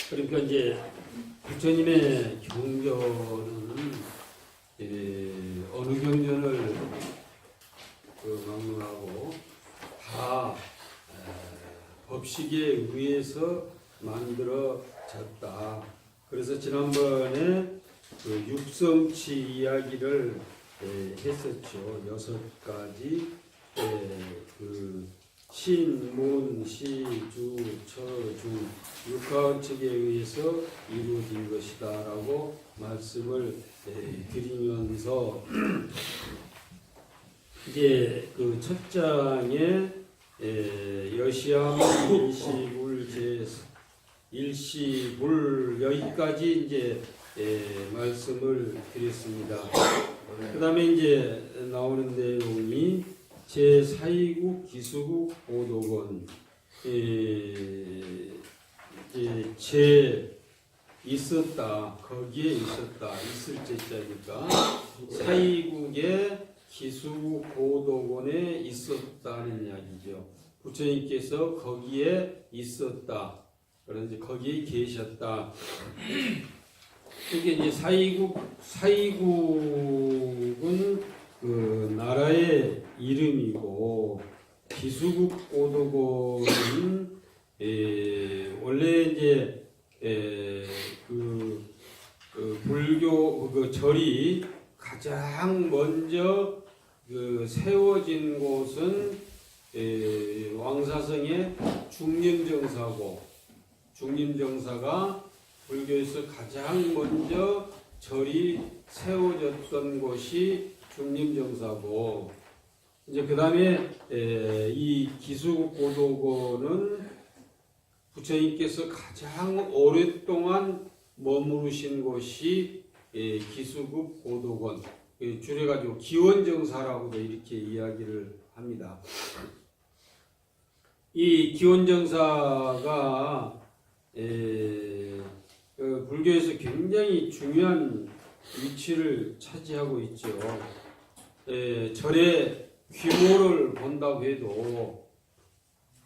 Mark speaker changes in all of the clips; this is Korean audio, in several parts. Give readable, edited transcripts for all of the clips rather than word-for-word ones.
Speaker 1: 그러니까 이제 부처님의 경전은 어느 경전을 막론하고 다 법식에 의해서 만들어졌다. 그래서 지난번에 그 육성치 이야기를 했었죠. 6가지 그 신, 문, 시, 주, 처, 중 육하원칙에 의해서 이루어진 것이다 라고 말씀을 드리면서 이제 그 첫 장에 여시함 일시불 일시불 여기까지 이제 말씀을 드렸습니다. 그 다음에 이제 나오는 내용이 제4위국 기수국 보도건 제 있었다 거기에 있었다 있을 제자니까 사위국의 기수국 보도건에 있었다는 이야기죠. 부처님께서 거기에 있었다. 그런지 거기에 계셨다. 이게 이제 사위국은 그 나라의 이름이고 기수국 보도건은 원래 이제 그 불교 그 절이 가장 먼저 그 세워진 곳은 왕사성의 중림정사고 중림정사가 불교에서 가장 먼저 절이 세워졌던 곳이 중림정사고 이제 그 다음에 이 기수국 보도고는 부처님께서 가장 오랫동안 머무르신 곳이 기수국 보도건 줄여가지고 기원정사라고도 이렇게 이야기를 합니다. 이 기원정사가 불교에서 굉장히 중요한 위치를 차지하고 있죠. 절의 규모를 본다고 해도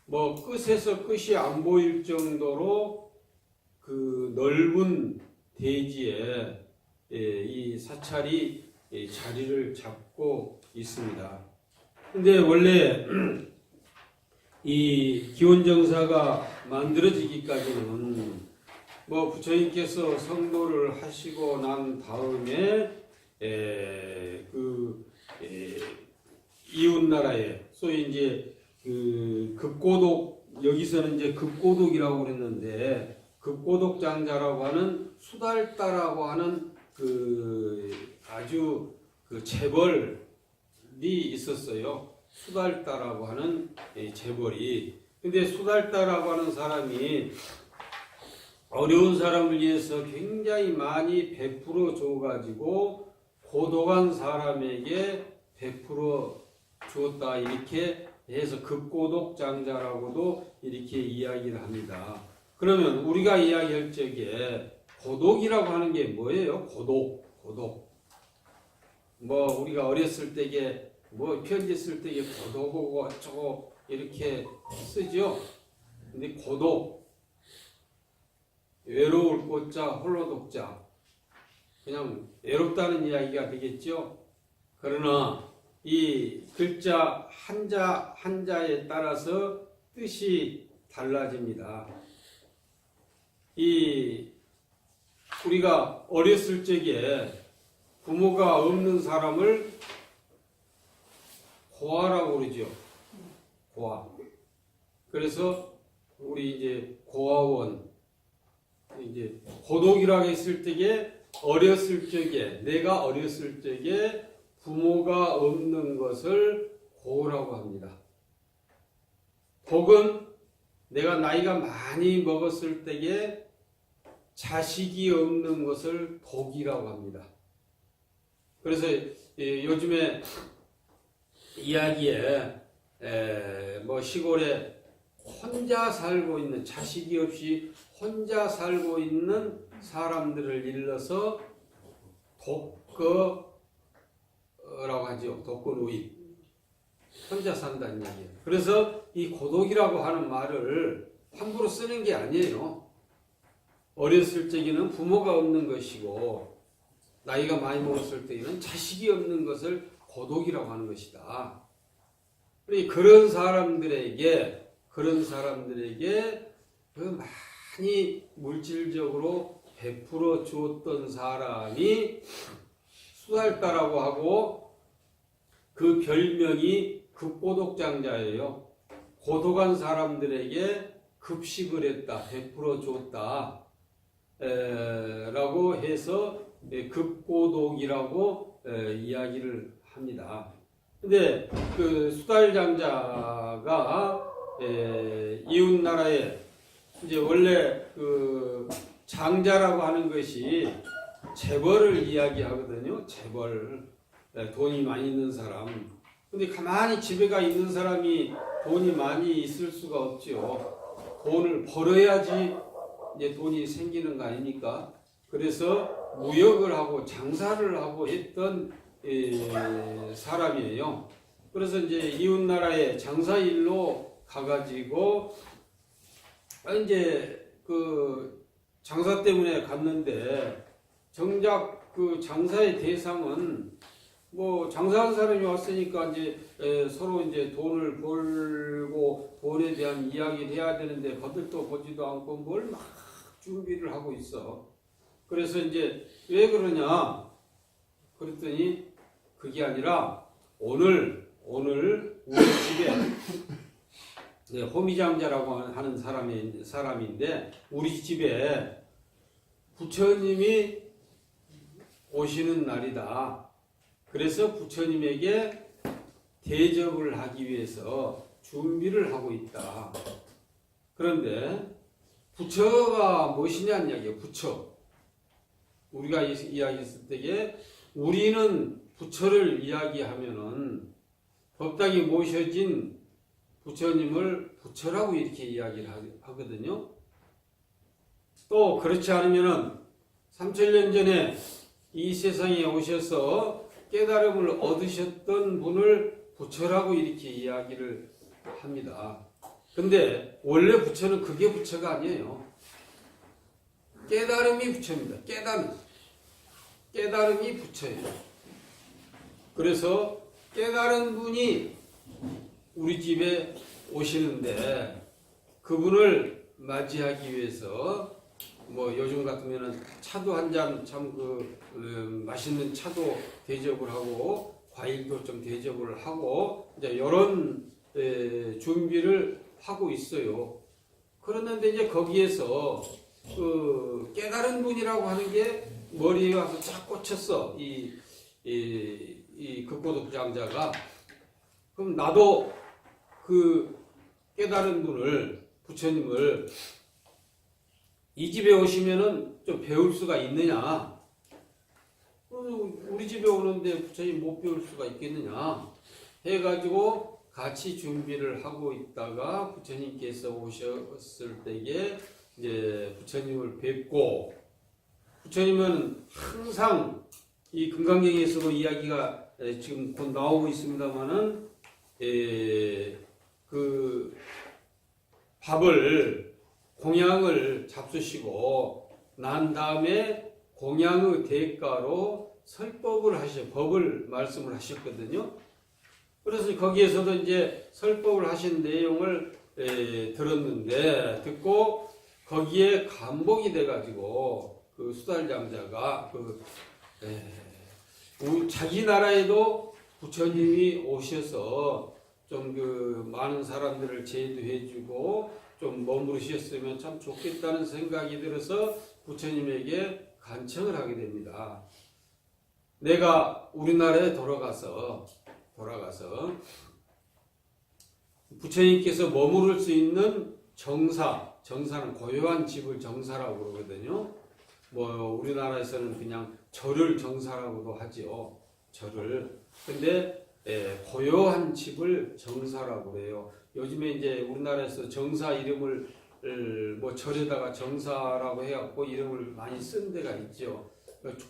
Speaker 1: 뭐 끝에서 끝이 안 보일 정도로 그 넓은 대지에 이 사찰이 자리를 잡고 있습니다. 근데 원래 이 기원정사가 만들어지기까지는 뭐 부처님께서 성도를 하시고 난 다음에 이웃 나라에 소위 이제 그 급고독 여기서는 이제 급고독이라고 그랬는데 급고독 장자라고 하는 수달따라고 하는 그 아주 그 재벌이 있었어요. 수달따라고 하는 재벌이. 근데 수달따라고 하는 사람이 어려운 사람을 위해서 굉장히 많이 베풀어 줘가지고 고독한 사람에게 베풀어 주었다 이렇게 해서 급고독 장자라고도 이렇게 이야기를 합니다. 그러면 우리가 이야기할 적에 고독이라고 하는 게 뭐예요? 고독. 뭐 우리가 어렸을 때에 뭐 편지 쓸 때에 고독하고 어쩌고 이렇게 쓰죠. 근데 고독 외로울 꽃자 홀로 독자 그냥 외롭다는 이야기가 되겠죠. 그러나 이 글자 한자에 따라서 뜻이 달라집니다. 이 우리가 어렸을 적에 부모가 없는 사람을 고아라고 그러죠. 고아. 그래서 우리 이제 고아원 이제 고독이라고 했을 때에 어렸을 적에 내가 어렸을 적에 부모가 없는 것을 고라고 합니다. 독은 내가 나이가 많이 먹었을 때에 자식이 없는 것을 독이라고 합니다. 그래서 요즘에 이야기에 뭐 시골에 혼자 살고 있는 자식이 없이 혼자 살고 있는 사람들을 일러서 독거라고 하죠. 독거노인. 혼자 산다는 얘기예요. 그래서 이 고독이라고 하는 말을 함부로 쓰는 게 아니에요. 어렸을 적에는 부모가 없는 것이고 나이가 많이 먹었을 때에는 자식이 없는 것을 고독이라고 하는 것이다. 그런 사람들에게 그 많이 물질적으로 베풀어 주었던 사람이 수달따라고 하고 그 별명이 급고독장자예요. 고독한 사람들에게 급식을 했다, 베풀어 줬다 라고 해서 급고독이라고 이야기를 합니다. 근데 그 수달장자가 이웃 나라에 이제 원래 그 장자라고 하는 것이 재벌을 이야기하거든요. 재벌, 돈이 많이 있는 사람. 근데 가만히 집에가 있는 사람이 돈이 많이 있을 수가 없죠. 돈을 벌어야지 이제 돈이 생기는 거 아닙니까? 그래서 무역을 하고 장사를 하고 했던 사람이에요. 그래서 이제 이웃 나라에 장사일로 가가지고 이제 그 장사 때문에 갔는데 정작 그 장사의 대상은 뭐 장사한 사람이 왔으니까 이제 서로 이제 돈을 벌고 돈에 대한 이야기를 해야 되는데 거들떠 보지도 않고 뭘 막 준비를 하고 있어. 그래서 이제 왜 그러냐 그랬더니 그게 아니라 오늘 우리 집에 호미장자라고 하는 사람인데 우리 집에 부처님이 오시는 날이다. 그래서 부처님에게 대접을 하기 위해서 준비를 하고 있다. 그런데 부처가 무엇이냐는 이야기예요. 부처. 우리가 이야기했을 때에 우리는 부처를 이야기하면은 법당에 모셔진 부처님을 부처라고 이렇게 이야기를 하거든요. 또 그렇지 않으면은 3000년 전에 이 세상에 오셔서 깨달음을 얻으셨던 분을 부처라고 이렇게 이야기를 합니다. 근데 원래 부처는 그게 부처가 아니에요. 깨달음이 부처입니다. 깨달음이 부처예요. 그래서 깨달은 분이 우리 집에 오시는데 그분을 맞이하기 위해서 뭐 요즘 같으면은 차도 한 잔 참 맛있는 차도 대접을 하고 과일도 좀 대접을 하고 이제 이런 준비를 하고 있어요. 그런데 이제 거기에서 그 깨달은 분이라고 하는 게 머리에 와서 쫙 꽂혔어. 이 급고독장자가. 그럼 나도 그 깨달은 분을 부처님을 이 집에 오시면은 좀 배울 수가 있느냐? 우리 집에 오는데 부처님 못 배울 수가 있겠느냐? 해가지고 같이 준비를 하고 있다가 부처님께서 오셨을 때에 이제 부처님을 뵙고 부처님은 항상 이 금강경에서도 이야기가 지금 곧 나오고 있습니다만은 그 밥을 공양을 잡수시고 난 다음에 공양의 대가로 설법을 법을 말씀을 하셨거든요. 그래서 거기에서도 이제 설법을 하신 내용을 들었는데 듣고 거기에 감복이 돼가지고 그 수달장자가 자기 나라에도 부처님이 오셔서 좀 그 많은 사람들을 제도해주고 좀 머무르셨으면 참 좋겠다는 생각이 들어서 부처님에게 간청을 하게 됩니다. 내가 우리나라에 돌아가서 부처님께서 머무를 수 있는 정사는 고요한 집을 정사라고 그러거든요. 뭐 우리나라에서는 그냥 절을 정사라고도 하지요. 절을. 근데 고요한 집을 정사라고 그래요. 요즘에 이제 우리나라에서 정사 이름을 뭐 절에다가 정사라고 해갖고 이름을 많이 쓴 데가 있죠.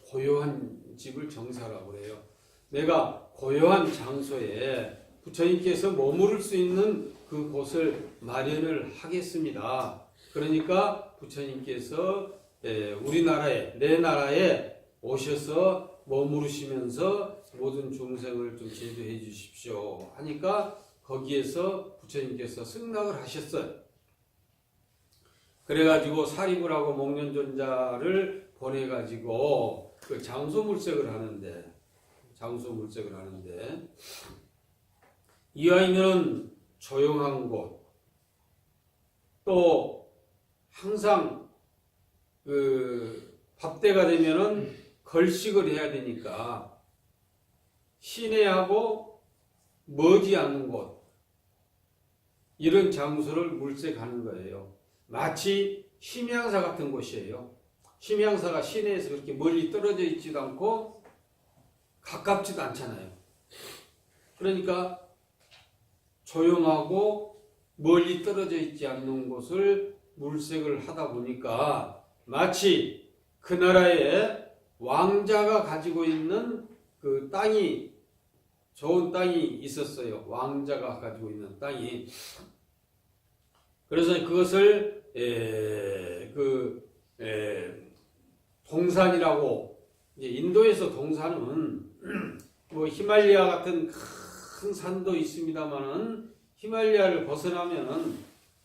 Speaker 1: 고요한 집을 정사라고 그래요. 내가 고요한 장소에 부처님께서 머무를 수 있는 그 곳을 마련을 하겠습니다. 그러니까 부처님께서 우리나라에 내 나라에 오셔서 머무르시면서 모든 중생을 좀 제도해 주십시오 하니까 거기에서 부처님께서 승낙을 하셨어요. 그래가지고 사립을 하고 목련존자를 보내가지고 그 장소물색을 하는데 이왕이면 조용한 곳, 또 항상 그 밥때가 되면은 걸식을 해야 되니까 시내하고 머지 않는 곳, 이런 장소를 물색하는 거예요. 마치 심양사 같은 곳이에요. 심양사가 시내에서 그렇게 멀리 떨어져 있지도 않고 가깝지도 않잖아요. 그러니까 조용하고 멀리 떨어져 있지 않는 곳을 물색을 하다 보니까 마치 그 나라에 왕자가 가지고 있는 그 땅이, 좋은 땅이 있었어요. 왕자가 가지고 있는 땅이. 그래서 그것을 동산이라고, 이제 인도에서 동산은 뭐 히말라야 같은 큰 산도 있습니다만은 히말라야를 벗어나면은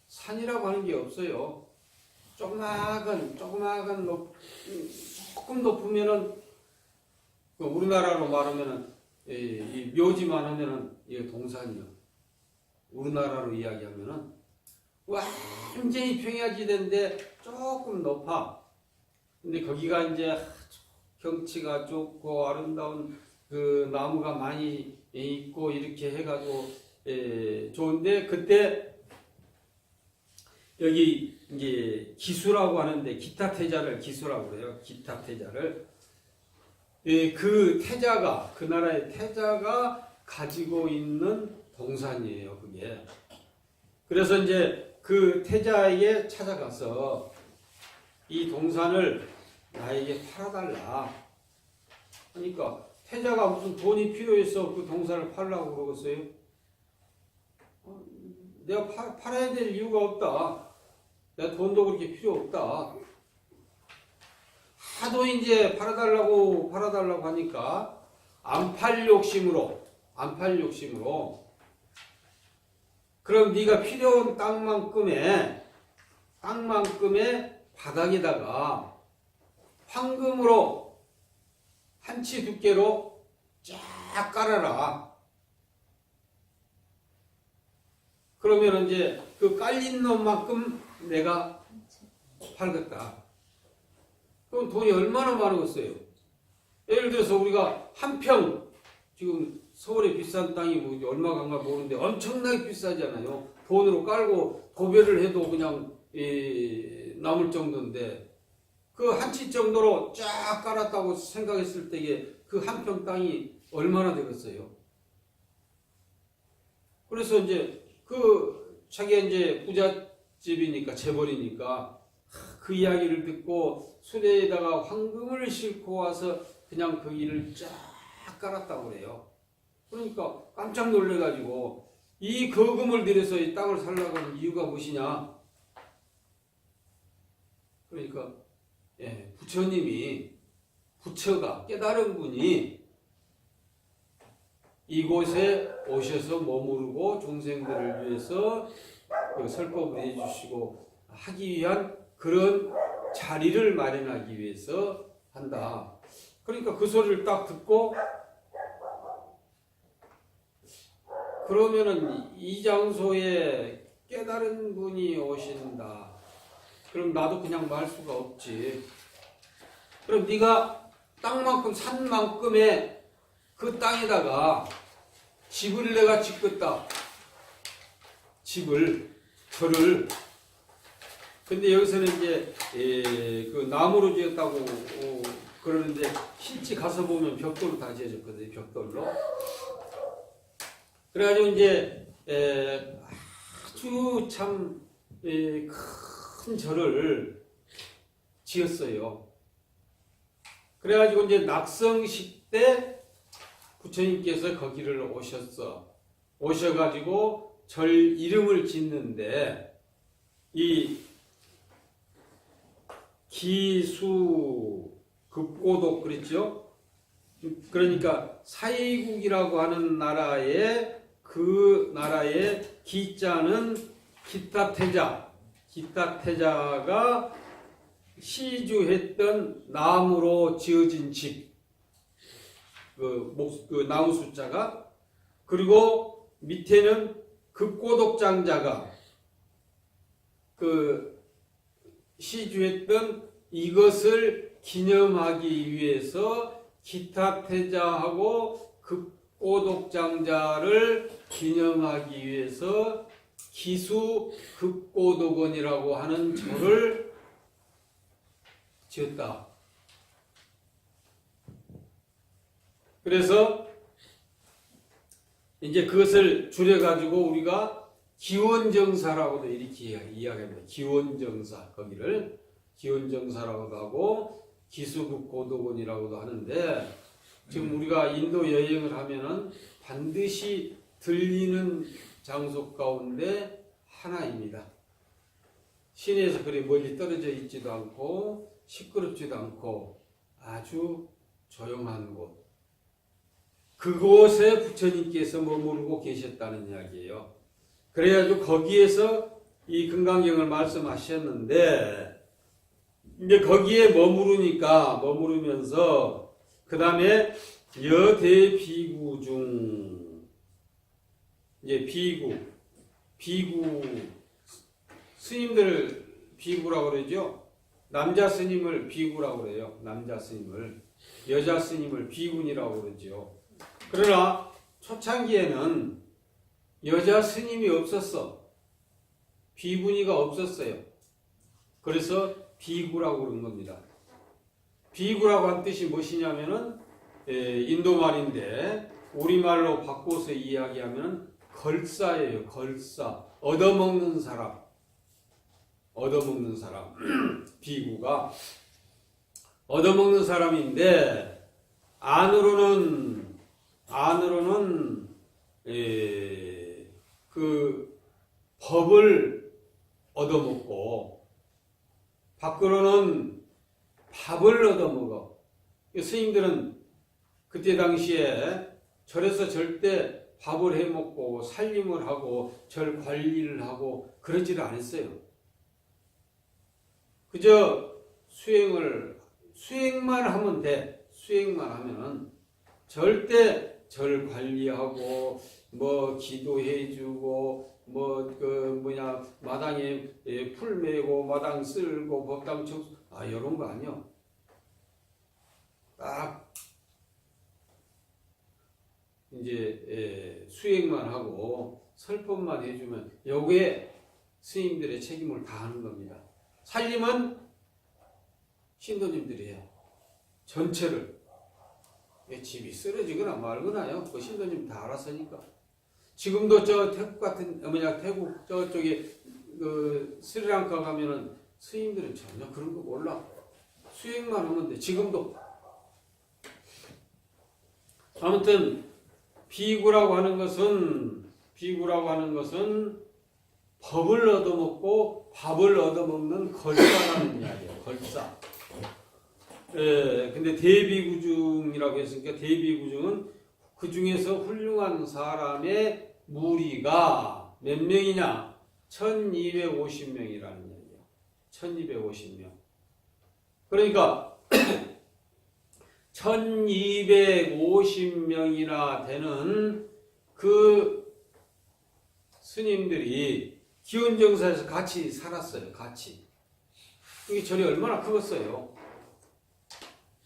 Speaker 1: 산이라고 하는 게 없어요. 조그마한 조금 높으면은 우리나라로 말하면은 이 묘지만 하면은 이게 동산이요. 우리나라로 이야기하면은 완전히 평야지대인데 조금 높아. 근데 거기가 이제 경치가 좋고 아름다운 그 나무가 많이 있고 이렇게 해가지고 좋은데, 그때 여기 이제 기수라고 하는데, 기타 태자를 기수라고 그래요. 기타 태자를. 그 태자가, 그 나라의 태자가 가지고 있는 동산이에요, 그게. 그래서 이제 그 태자에게 찾아가서 이 동산을 나에게 팔아달라 하니까, 태자가 무슨 돈이 필요해서 그 동산을 팔라고 그러겠어요? 내가 팔아야 될 이유가 없다. 내가 돈도 그렇게 필요 없다. 하도 이제 팔아달라고 하니까 안 팔 욕심으로 그럼 네가 필요한 땅만큼의 바닥에다가 황금으로 한치 두께로 쫙 깔아라. 그러면 이제 그 깔린 놈만큼 내가 팔겠다. 그럼 돈이 얼마나 많겠어요? 예를 들어서 우리가 한 평, 지금 서울에 비싼 땅이 뭐 얼마 간가 모르는데 엄청나게 비싸잖아요. 돈으로 깔고 도배를 해도 그냥 남을 정도인데, 그 한 치 정도로 쫙 깔았다고 생각했을 때에 그 한 평 땅이 얼마나 되겠어요? 그래서 이제 그 자기가 이제 부잣집이니까, 재벌이니까 그 이야기를 듣고 수레에다가 황금을 싣고 와서 그냥 그 일을 쫙 깔았다고 그래요. 그러니까 깜짝 놀래가지고 이 거금을 들여서 이 땅을 살라고 하는 이유가 무엇이냐? 그러니까 부처님이, 부처가, 깨달은 분이 이곳에 오셔서 머무르고 중생들을 위해서 그 설법을 해주시고 하기 위한 그런 자리를 마련하기 위해서 한다. 그러니까 그 소리를 딱 듣고, 그러면은 이 장소에 깨달은 분이 오신다. 그럼 나도 그냥 말 수가 없지. 그럼 네가 땅만큼 산만큼의 그 땅에다가 집을 내가 짓겠다. 절을. 근데 여기서는 이제 그 나무로 지었다고 그러는데, 실제 가서 보면 벽돌로 다 지어졌거든요. 벽돌로. 그래가지고 이제 아주 참 큰 절을 지었어요. 그래가지고 이제 낙성식 때 부처님께서 거기를 오셔가지고 절 이름을 짓는데, 이 기수 급고독 그랬죠? 그러니까 사이국이라고 하는 나라의 그 나라의 기자는 기타태자가 시주했던 나무로 지어진 집, 그 나무 숫자가, 그리고 밑에는 급고독장자가 그 시주했던 이것을 기념하기 위해서 기타태자하고 급고독장자를 기념하기 위해서 기수 급고독원이라고 하는 절을 지었다. 그래서 이제 그것을 줄여가지고 우리가 기원정사라고도 이렇게 이야기합니다. 기원정사, 거기를 기원정사라고도 하고 기수급고독원이라고도 하는데, 지금 우리가 인도 여행을 하면은 반드시 들리는 장소 가운데 하나입니다. 시내에서 그리 멀리 떨어져 있지도 않고 시끄럽지도 않고 아주 조용한 곳. 그곳에 부처님께서 머무르고 계셨다는 이야기예요. 그래가지고 거기에서 이 금강경을 말씀하셨는데, 이제 거기에 머무르면서 그 다음에 여대비구 중 이제 비구 스님들 비구라고 그러죠. 남자 스님을 비구라고 그래요. 남자 스님을, 여자 스님을 비군이라고 그러죠. 그러나 초창기에는 여자 스님이 없었어. 비구니가 없었어요. 그래서 비구라고 그런 겁니다. 비구라고 한 뜻이 무엇이냐면은 인도 말인데 우리말로 바꿔서 이야기하면 걸사예요. 걸사. 얻어먹는 사람. 비구가 얻어먹는 사람인데 안으로는 그 법을 얻어먹고 밖으로는 밥을 얻어먹어. 스님들은 그때 당시에 절에서 절대 밥을 해먹고 살림을 하고 절 관리를 하고 그러지를 않았어요. 그저 수행만 하면 돼. 수행만 하면은 절대 절 관리하고 뭐 기도해주고 마당에 풀 메고 마당 쓸고 법당 청소 이런 거 아니요. 딱 이제 수행만 하고 설법만 해주면 요게 스님들의 책임을 다하는 겁니다. 살림은 신도님들이 해요. 전체를. 집이 쓰러지거나 말거나요. 그 신도님 다 알아서 하니까. 지금도 저 태국 태국 저쪽에 그 스리랑카 가면은 스님들은 전혀 그런 거 몰라. 수행만 하면 돼. 지금도. 아무튼 비구라고 하는 것은 법을 얻어먹고 밥을 얻어먹는 걸사라는 이야기예요. 걸사. 근데 대비구중이라고 했으니까 대비구중은 그 중에서 훌륭한 사람의 무리가 몇 명이냐? 1250명이라는 얘기예요. 1250명. 그러니까 1250명이나 되는 그 스님들이 기원정사에서 같이 살았어요. 같이. 이게 절이 얼마나 크겠어요.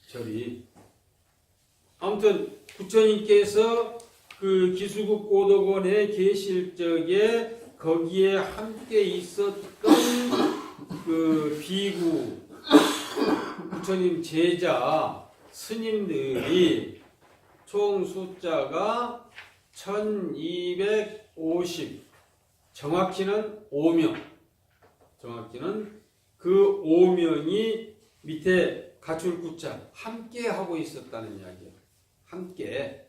Speaker 1: 절이. 아무튼 부처님께서 그 기수급고독원에 계실 적에 거기에 함께 있었던 그 비구 부처님 제자 스님들이 총 숫자가 1250, 정확히는 5명. 정확히는 그 5명이 밑에 가출구자 함께 하고 있었다는 이야기예요. 함께.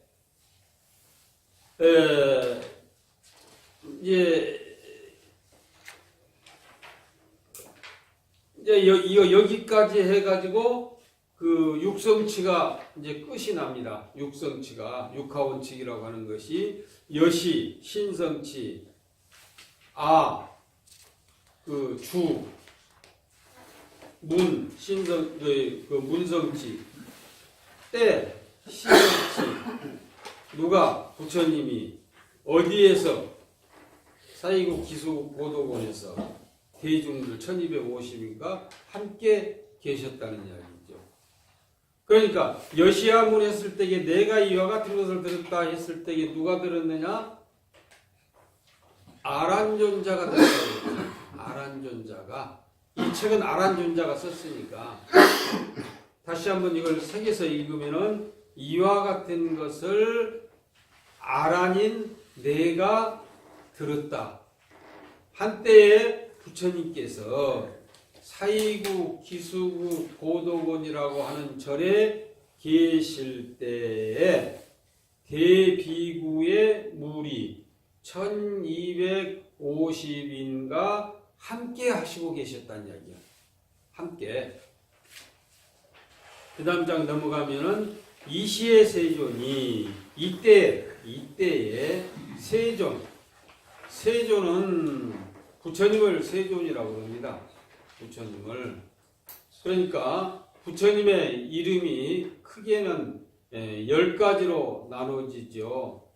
Speaker 1: 이제 이제 이거 여기까지 해가지고 그 육성치가 이제 끝이 납니다. 육성치가 육하원칙이라고 하는 것이 여시, 신성치, 그 주, 문, 신성, 그 문성치, 때, 신성치. 누가 부처님이 어디에서 사이국 기수 고도곤에서 대중들 1250인가 함께 계셨다는 이야기죠. 그러니까 여시야문 했을 때에 내가 이와 같은 것을 들었다 했을 때에 누가 들었느냐? 아란존자가 들었다. 아란존자가 이 책은 아란존자가 썼으니까 다시 한번 이걸 새겨서 읽으면은 이와 같은 것을 아란인 내가 들었다. 한때에 부처님께서 사이국, 기수국, 고도곤이라고 하는 절에 계실 때에 대비구의 무리 1250인가 함께 하시고 계셨다는 이야기야. 함께. 그 다음 장 넘어가면은 이시의 세존이 이때에 세존은 부처님을 세존이라고 합니다. 부처님을. 그러니까 부처님의 이름이 크게는 10가지로 나눠지죠.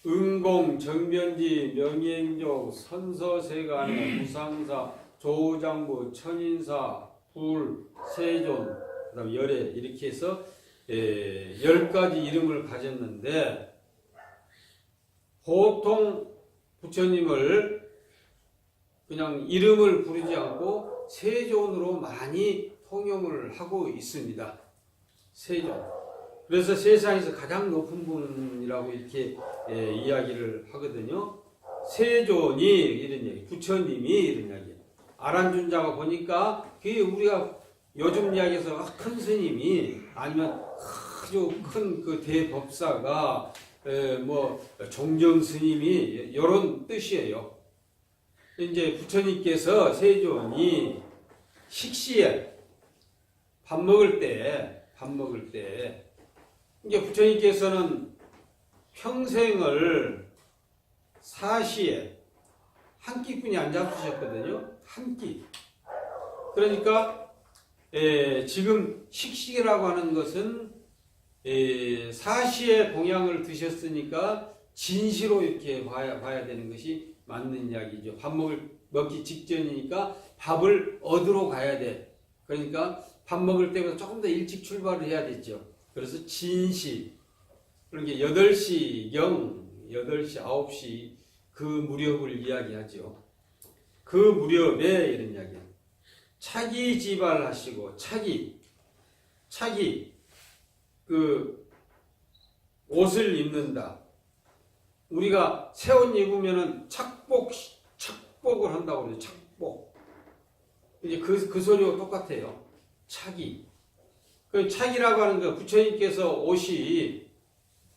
Speaker 1: 은공, 정변지, 명예행족, 선서세간의 무상사, 조장부, 천인사, 불, 세존, 그 다음 열애 이렇게 해서 10가지 이름을 가졌는데 보통 부처님을 그냥 이름을 부르지 않고 세존으로 많이 통용을 하고 있습니다. 세존. 그래서 세상에서 가장 높은 분이라고 이렇게 이야기를 하거든요. 세존이 이런 얘기, 부처님이 이런 이야기. 아란존자가 보니까 그게 우리가 요즘 이야기에서 큰 스님이 아니면 아주 큰 그 대법사가 뭐 종정 스님이 이런 뜻이에요. 이제 부처님께서 세존이 식시에 밥 먹을 때 이제 부처님께서는 평생을 사시에 한 끼뿐이 안 잡수셨거든요. 한 끼. 그러니까 지금 식식이라고 하는 것은 사시에 봉양을 드셨으니까 진시로 이렇게 봐야 되는 것이 맞는 이야기죠. 밥 먹기 직전이니까 밥을 얻으러 가야 돼. 그러니까 밥 먹을 때보다 조금 더 일찍 출발을 해야 되죠. 그래서 진시, 그러니까 8시경, 8시, 9시 그 무렵을 이야기하죠. 그 무렵에 이런 이야기예요. 차기 지발하시고, 차기, 그 옷을 입는다. 우리가 새 옷 입으면은 착복을 한다고 그래요. 착복. 이제 그 소리와 똑같아요. 차기. 그 차기라고 하는 거, 부처님께서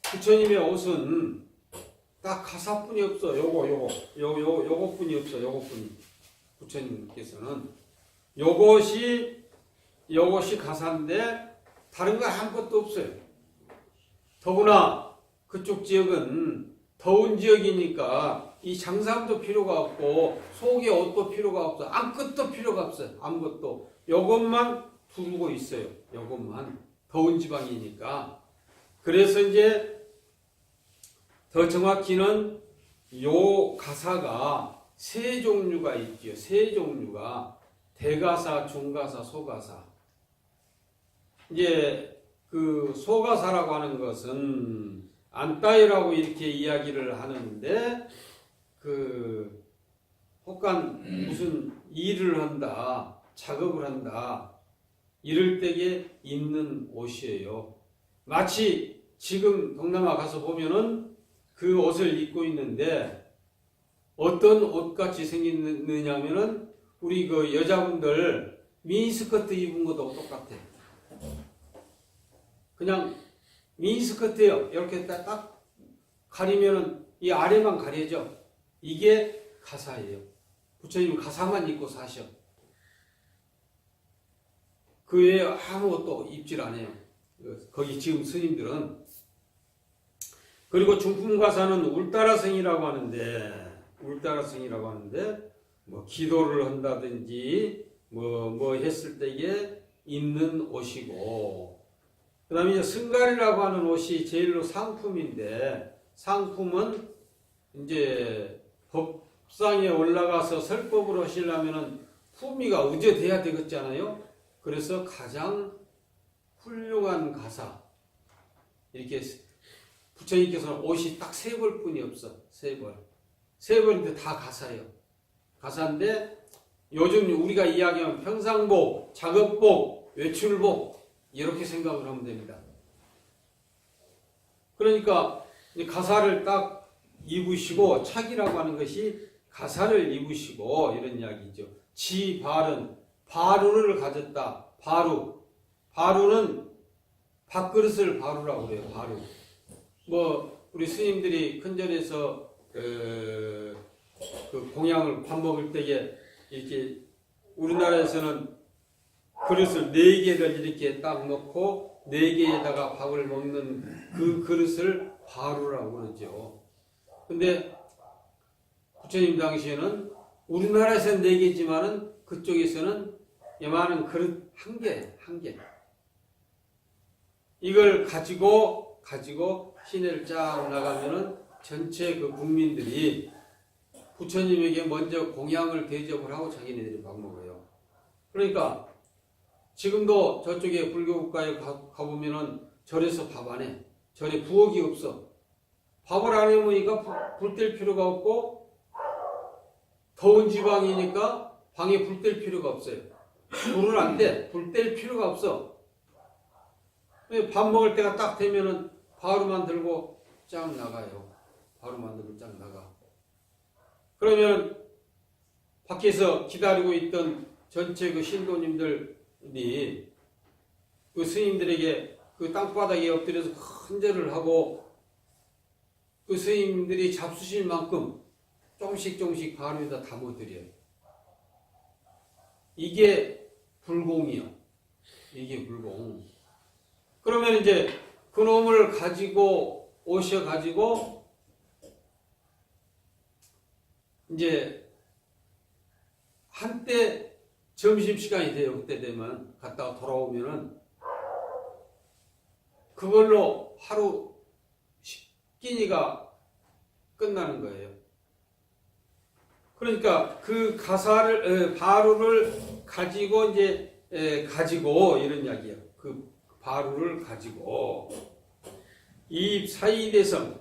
Speaker 1: 부처님의 옷은 딱 가사뿐이 없어. 요거뿐이 없어. 요거뿐이. 부처님께서는 요것이 가사인데 다른 거 아무것도 없어요. 더구나 그쪽 지역은 더운 지역이니까 이 장삼도 필요가 없고 속에 옷도 필요가 없어. 아무것도 필요가 없어요. 아무것도. 요것만 두르고 있어요. 요것만. 더운 지방이니까. 그래서 이제 더 정확히는 요 가사가 세 종류가 있죠. 세 종류가 대가사, 중가사, 소가사. 이제 그 소가사라고 하는 것은 안따이라고 이렇게 이야기를 하는데 그 혹간 무슨 일을 한다, 작업을 한다 이럴 때에 입는 옷이에요. 마치 지금 동남아 가서 보면은 그 옷을 입고 있는데 어떤 옷같이 생겼느냐면은 우리 그 여자분들 미니스커트 입은 것도 똑같아. 그냥 미니스커트예요. 이렇게 딱 가리면은 이 아래만 가려져. 이게 가사예요. 부처님은 가사만 입고 사셔. 그 외에 아무것도 입질 안 해요. 거기 지금 스님들은. 그리고 중품가사는 울따라성이라고 하는데, 뭐 기도를 한다든지 뭐 했을 때에 입는 옷이고, 그 다음에 이제 승갈이라고 하는 옷이 제일로 상품인데, 상품은 이제 법상에 올라가서 설법을 하시려면은 품위가 우저돼야 되겠잖아요. 그래서 가장 훌륭한 가사, 이렇게 부처님께서는 옷이 딱 3벌뿐이 없어. 3벌. 3벌인데 다 가사예요. 가사인데 요즘 우리가 이야기하면 평상복, 작업복, 외출복 이렇게 생각을 하면 됩니다. 그러니까 가사를 딱 입으시고, 착이라고 하는 것이 가사를 입으시고 이런 이야기죠. 지발은 바루를 가졌다. 바루는 밥그릇을 바루라고 그래요. 바루. 뭐 우리 스님들이 큰절에서 그 공양을 밥 먹을 때에 이렇게 우리나라에서는 그릇을 4개를 이렇게 딱 넣고 4개에다가 밥을 먹는 그 그릇을 바루라고 그러죠. 근데 부처님 당시에는 우리나라에서는 4개지만은 그쪽에서는 요만한 그릇 1개. 이걸 가지고 시내를 쫙 나가면은 전체 그 국민들이 부처님에게 먼저 공양을 대접을 하고 자기네들이 밥 먹어요. 그러니까 지금도 저쪽에 불교 국가에 가보면은 절에서 밥 안 해. 절에 부엌이 없어. 밥을 안 해먹으니까 불 뗄 필요가 없고, 더운 지방이니까 방에 불 뗄 필요가 없어요. 불은 안 돼. 불 뗄 필요가 없어. 밥 먹을 때가 딱 되면은 바로만 들고 쫙 나가요. 바로만 들고 쫙 나가. 그러면 밖에서 기다리고 있던 전체 그 신도님들이 그 스님들에게 그 땅바닥에 엎드려서 큰 절을 하고, 그 스님들이 잡수실 만큼 조금씩 바로에다 담아드려요. 이게 불공이요. 이게 불공. 그러면 이제 그놈을 가지고 오셔가지고 이제 한때 점심시간이 돼요. 그때 되면 갔다가 돌아오면은 그걸로 하루 끼니가 끝나는 거예요. 그러니까 그 가사를 바루를 가지고 이제 가지고 이런 이야기예요. 그 바루를 가지고 입 사이대성,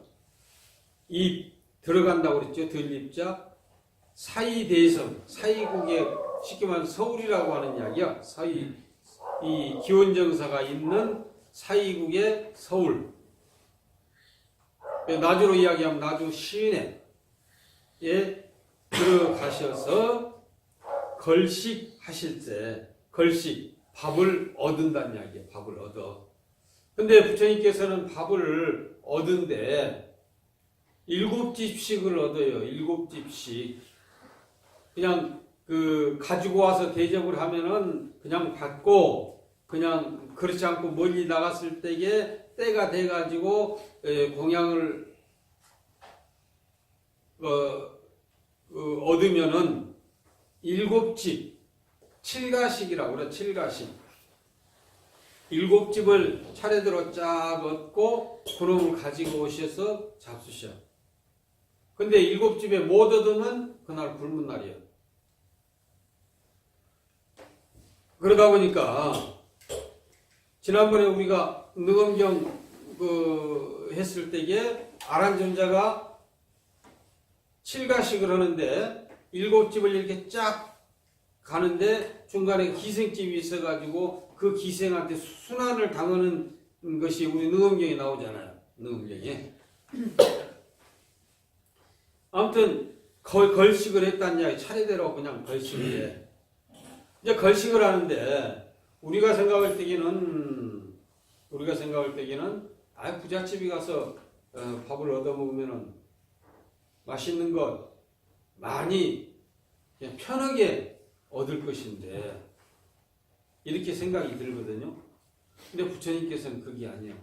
Speaker 1: 입 들어간다고 그랬죠. 들립자 사이대성, 사이국에 쉽게 말하면 서울이라고 하는 이야기야. 이 기원정사가 있는 사이국의 서울. 나주로 이야기하면 나주 시내에 들어가셔서 걸식 하실 때, 걸식, 밥을 얻은다는 이야기예요. 밥을 얻어. 근데 부처님께서는 밥을 얻은데 7집씩을 얻어요. 7집씩. 그냥 가지고 와서 대접을 하면은 그냥 받고, 그냥 그렇지 않고 멀리 나갔을 때에 때가 돼가지고 공양을 얻으면은 7집, 7가식이라고 그래. 7가식. 7집을 차례대로 쫙 얻고 그놈을 가지고 오셔서 잡수셔. 근데 7집에 못 얻으면 그날 굶은 날이에요. 그러다 보니까 지난번에 우리가 능엄경 했을 때에 아란존자가 7가식을 하는데 7집을 이렇게 쫙 가는데 중간에 기생집이 있어가지고 그 기생한테 순환을 당하는 것이 우리 능엄경에 나오잖아요. 능엄경에. 아무튼 걸식을 했다는 이야기. 차례대로 그냥 걸식을 해. 이제 걸식을 하는데 우리가 생각할 때에는 부잣집에 가서 밥을 얻어 먹으면은 맛있는 것 많이 그냥 편하게 얻을 것인데 이렇게 생각이 들거든요. 근데 부처님께서는 그게 아니에요.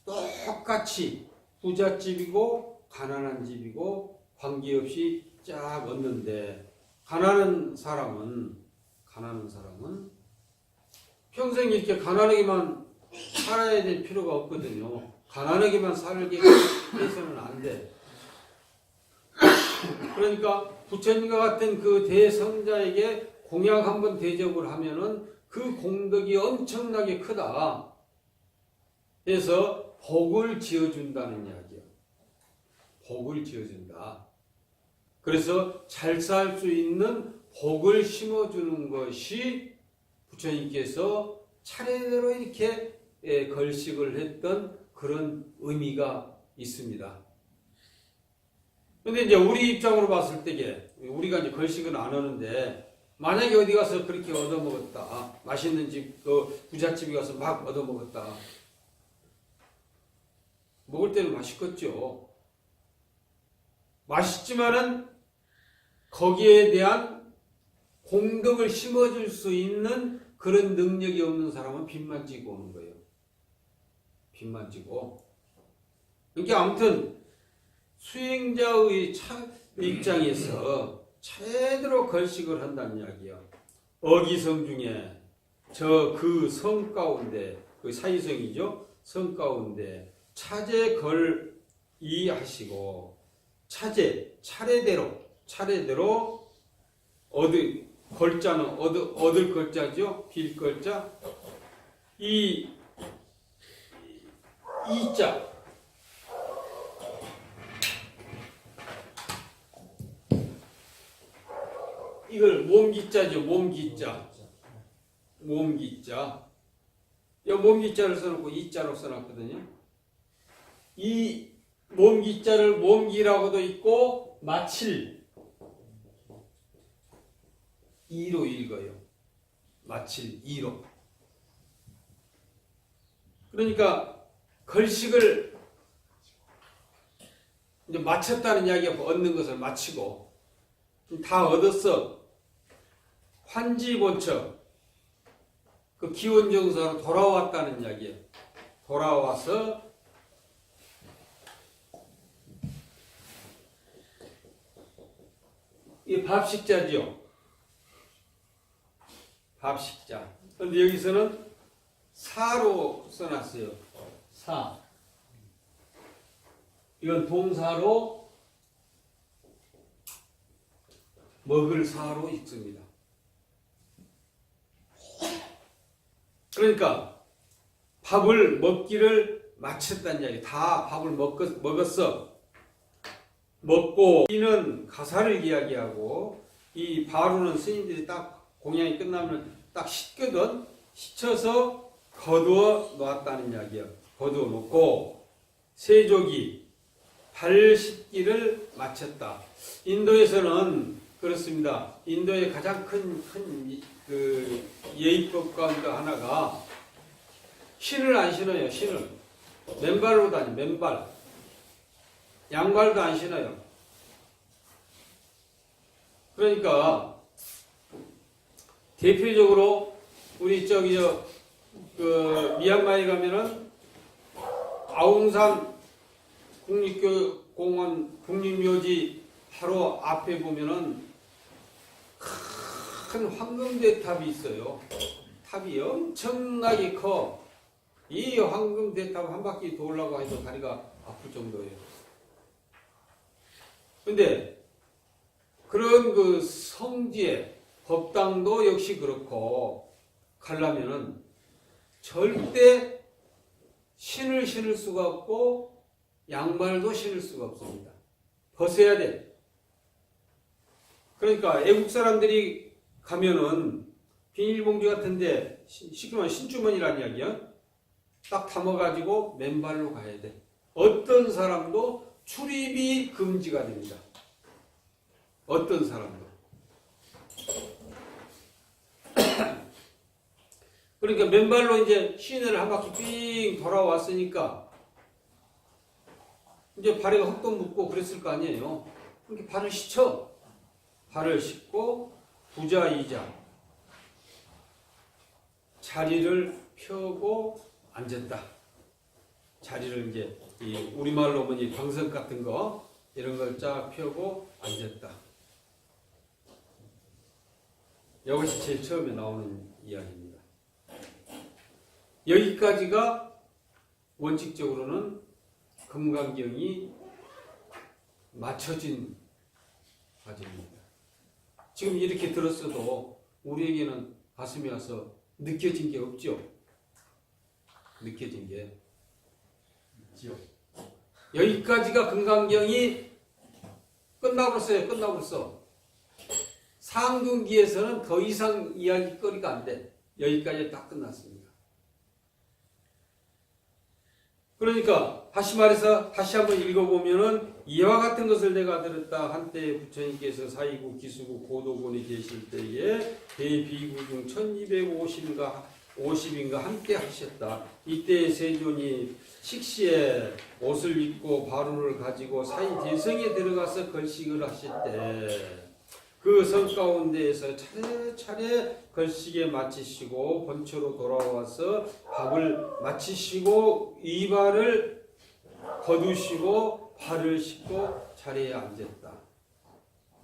Speaker 1: 똑같이 부잣집이고 가난한 집이고 관계없이 쫙 얻는데 가난한 사람은 평생 이렇게 가난하게만 살아야 될 필요가 없거든요. 가난하게만 살게 해서는 안 돼. 그러니까 부처님과 같은 그 대성자에게 공약 한번 대접을 하면은 그 공덕이 엄청나게 크다. 그래서 복을 지어준다는 이야기야. 복을 지어준다. 그래서 잘 살 수 있는 복을 심어주는 것이 부처님께서 차례대로 이렇게 걸식을 했던 그런 의미가 있습니다. 근데 이제 우리 입장으로 봤을 때게 우리가 이제 걸식은 안 하는데 만약에 어디 가서 그렇게 얻어먹었다. 맛있는 집, 부잣집에 가서 막 얻어먹었다. 먹을 때는 맛있겠죠. 맛있지만은 거기에 대한 공덕을 심어줄 수 있는 그런 능력이 없는 사람은 빚만 지고 오는 거예요. 빚만 지고. 그러니까 아무튼 수행자의 입장에서 제대로 걸식을 한다는 이야기야. 어기성 중에 그 성 가운데, 그 사이성이죠. 성 가운데 차제 걸이하시고 차례대로 걸자는 얻을 걸자죠. 빌 걸자. 이자 이걸 몸기자죠. 몸기자. 이 몸기자를 써놓고 이자로 써놨거든요. 이 몸기자를 몸기라고도 있고 마칠 이로 읽어요. 마칠 이로. 그러니까 걸식을 이제 마쳤다는 이야기가 얻는 것을 마치고 다 얻었어. 환지본처 그 기원정사로 돌아왔다는 이야기예요. 돌아와서 이 밥식자지요. 밥식자. 그런데 여기서는 사로 써놨어요. 사. 이건 동사로 먹을 사로 읽습니다. 그러니까 밥을 먹기를 마쳤다는 이야기. 다 밥을 먹었어. 먹고 이는 가사를 이야기하고 이 바로는 스님들이 딱 공양이 끝나면 딱 씻거든. 씻어서 거두어 놓았다는 이야기야. 거두어 놓고 세족이 발 씻기를 마쳤다. 인도에서는 그렇습니다. 인도의 가장 큰 그 예의법 가운데 하나가 신을 안 신어요. 신을 맨발로 다니. 맨발. 양발도 안 신어요. 그러니까 대표적으로 우리 그 미얀마에 가면은 아웅산 국립공원 국립묘지 바로 앞에 보면은 큰 황금대탑이 있어요. 탑이 엄청나게 커. 이 황금대탑 한 바퀴 돌라고 해도 다리가 아플 정도예요. 근데 그런 그 성지에 법당도 역시 그렇고 가려면은 절대 신을 신을 수가 없고 양말도 신을 수가 없습니다. 벗어야 돼. 그러니까 애국 사람들이 가면은 비닐봉지 같은데 쉽게 말하면 신주머니라는 이야기야. 딱 담아가지고 맨발로 가야 돼. 어떤 사람도 출입이 금지가 됩니다. 어떤 사람도. 그러니까 맨발로 이제 시내를 한 바퀴 삥 돌아왔으니까 이제 발에가 흙도 묻고 그랬을 거 아니에요. 그렇게 발을 씻어. 발을 씻고 부자이자 자리를 펴고 앉았다. 자리를 이제 우리말로 보면 이 방석 같은 거 이런 걸 쫙 펴고 앉았다. 이것이 제일 처음에 나오는 이야기입니다. 여기까지가 원칙적으로는 금강경이 맞춰진 과정입니다. 지금 이렇게 들었어도 우리에게는 가슴이 와서 느껴진 게 없죠? 느껴진 게 있죠. 여기까지가 금강경이 끝나버렸어요. 끝나버렸어. 상등기에서는 더 이상 이야기거리가 안 돼. 여기까지 딱 끝났습니다. 그러니까 다시 말해서 다시 한번 읽어보면은 이와 같은 것을 내가 들었다. 한때 부처님께서 사이국 기수국 고도곤에 계실 때에 대비구 중 1250인가 함께 하셨다. 이때 세존이 식시에 옷을 입고 바루를 가지고 사이 대성에 들어가서 걸식을 하실 때 그 성 가운데에서 차례차례 걸식에 마치시고 본처로 돌아와서 밥을 마치시고 이발을 거두시고 발을 씻고 자리에 앉았다.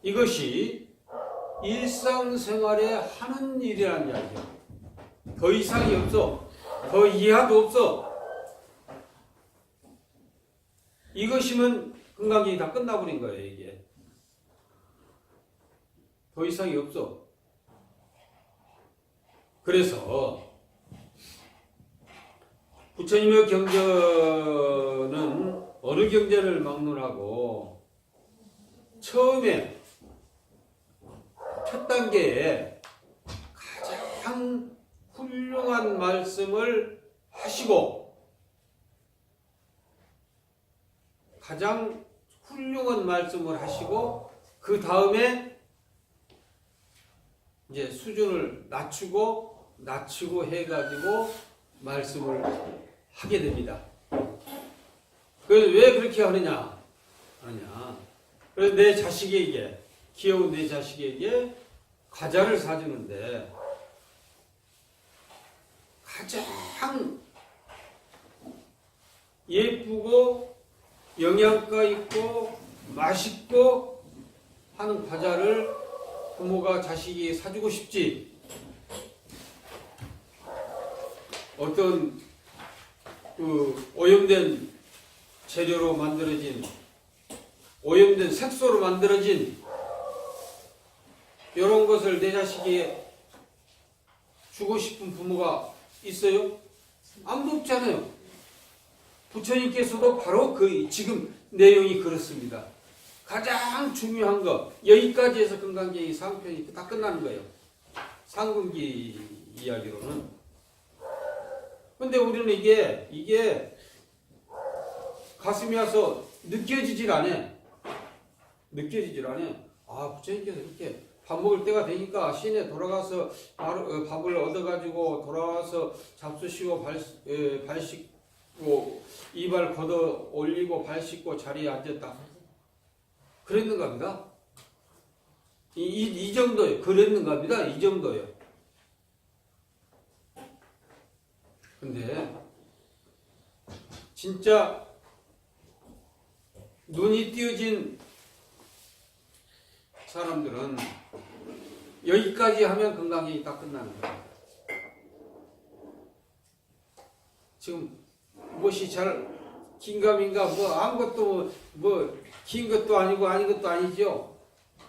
Speaker 1: 이것이 일상생활에 하는 일이라는 이야기야. 더 이상이 없어. 더 이하도 없어. 이것이면 금강경이 다 끝나버린 거예요. 이게. 더 이상이 없어. 그래서 부처님의 경전은 어느 경전을 막론하고 처음에 첫 단계에 가장 훌륭한 말씀을 하시고 가장 훌륭한 말씀을 하시고 그 다음에 이제 수준을 낮추고 해가지고 말씀을 하게 됩니다. 그래서 왜 그렇게 하느냐? 그래서 내 자식에게, 귀여운 내 자식에게 과자를 사주는데 가장 예쁘고 영양가 있고 맛있고 하는 과자를 부모가 자식이 사주고 싶지. 어떤 그 오염된 재료로 만들어진 오염된 색소로 만들어진 이런 것을 내 자식에게 주고 싶은 부모가 있어요? 아무도 없잖아요. 부처님께서도 바로 그 지금 내용이 그렇습니다. 가장 중요한 거 여기까지 해서 금강경이 상편이 다 끝나는 거예요. 상근기 이야기로는. 근데 우리는 이게 가슴이 와서 느껴지질 않아. 아, 부처님께서 이렇게 밥 먹을 때가 되니까 시내 돌아가서 밥을 얻어가지고 돌아와서 잡수시고 발 씻고 이발 걷어 올리고 발 씻고 자리에 앉았다. 그랬는가 합니다. 이 정도예요. 그랬는가 합니다. 이 정도예요. 근데 진짜 눈이 띄어진 사람들은 여기까지 하면 금강경이 딱 끝나는 거예요. 지금 무엇이 잘 긴가민가 아무것도 긴 것도 아니고 아닌 것도 아니죠.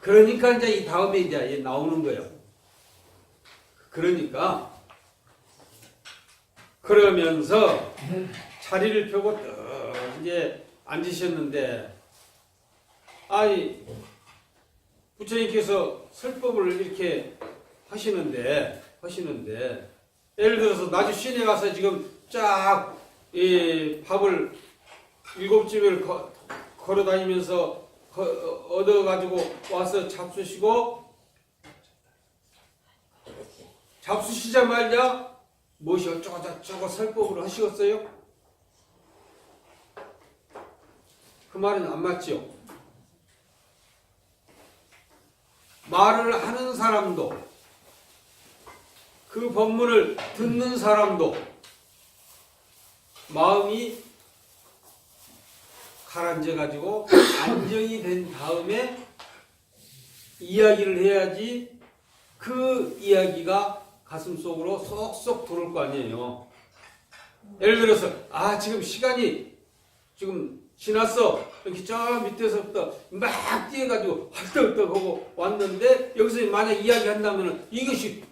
Speaker 1: 그러니까 이제 이 다음에 이제 나오는 거예요. 그러면서 자리를 펴고 이제 앉으셨는데 아니 부처님께서 설법을 이렇게 하시는데 예를 들어서 나주 시내 가서 지금 쫙 밥을 7집을 걸어 다니면서 얻어가지고 와서 잡수시자마자 무엇이 어쩌고 설법을 하시겠어요? 그 말은 안 맞죠? 말을 하는 사람도 그 법문을 듣는 사람도 마음이 가라앉아 가지고 안정이 된 다음에 이야기를 해야지 그 이야기가 가슴속으로 쏙쏙 들어올 거 아니에요. 예를 들어서 지금 시간이 지금 지났어. 이렇게 저 밑에서부터 막 뛰어가지고 헐떡헐떡하고 왔는데 여기서 만약 이야기한다면 이것이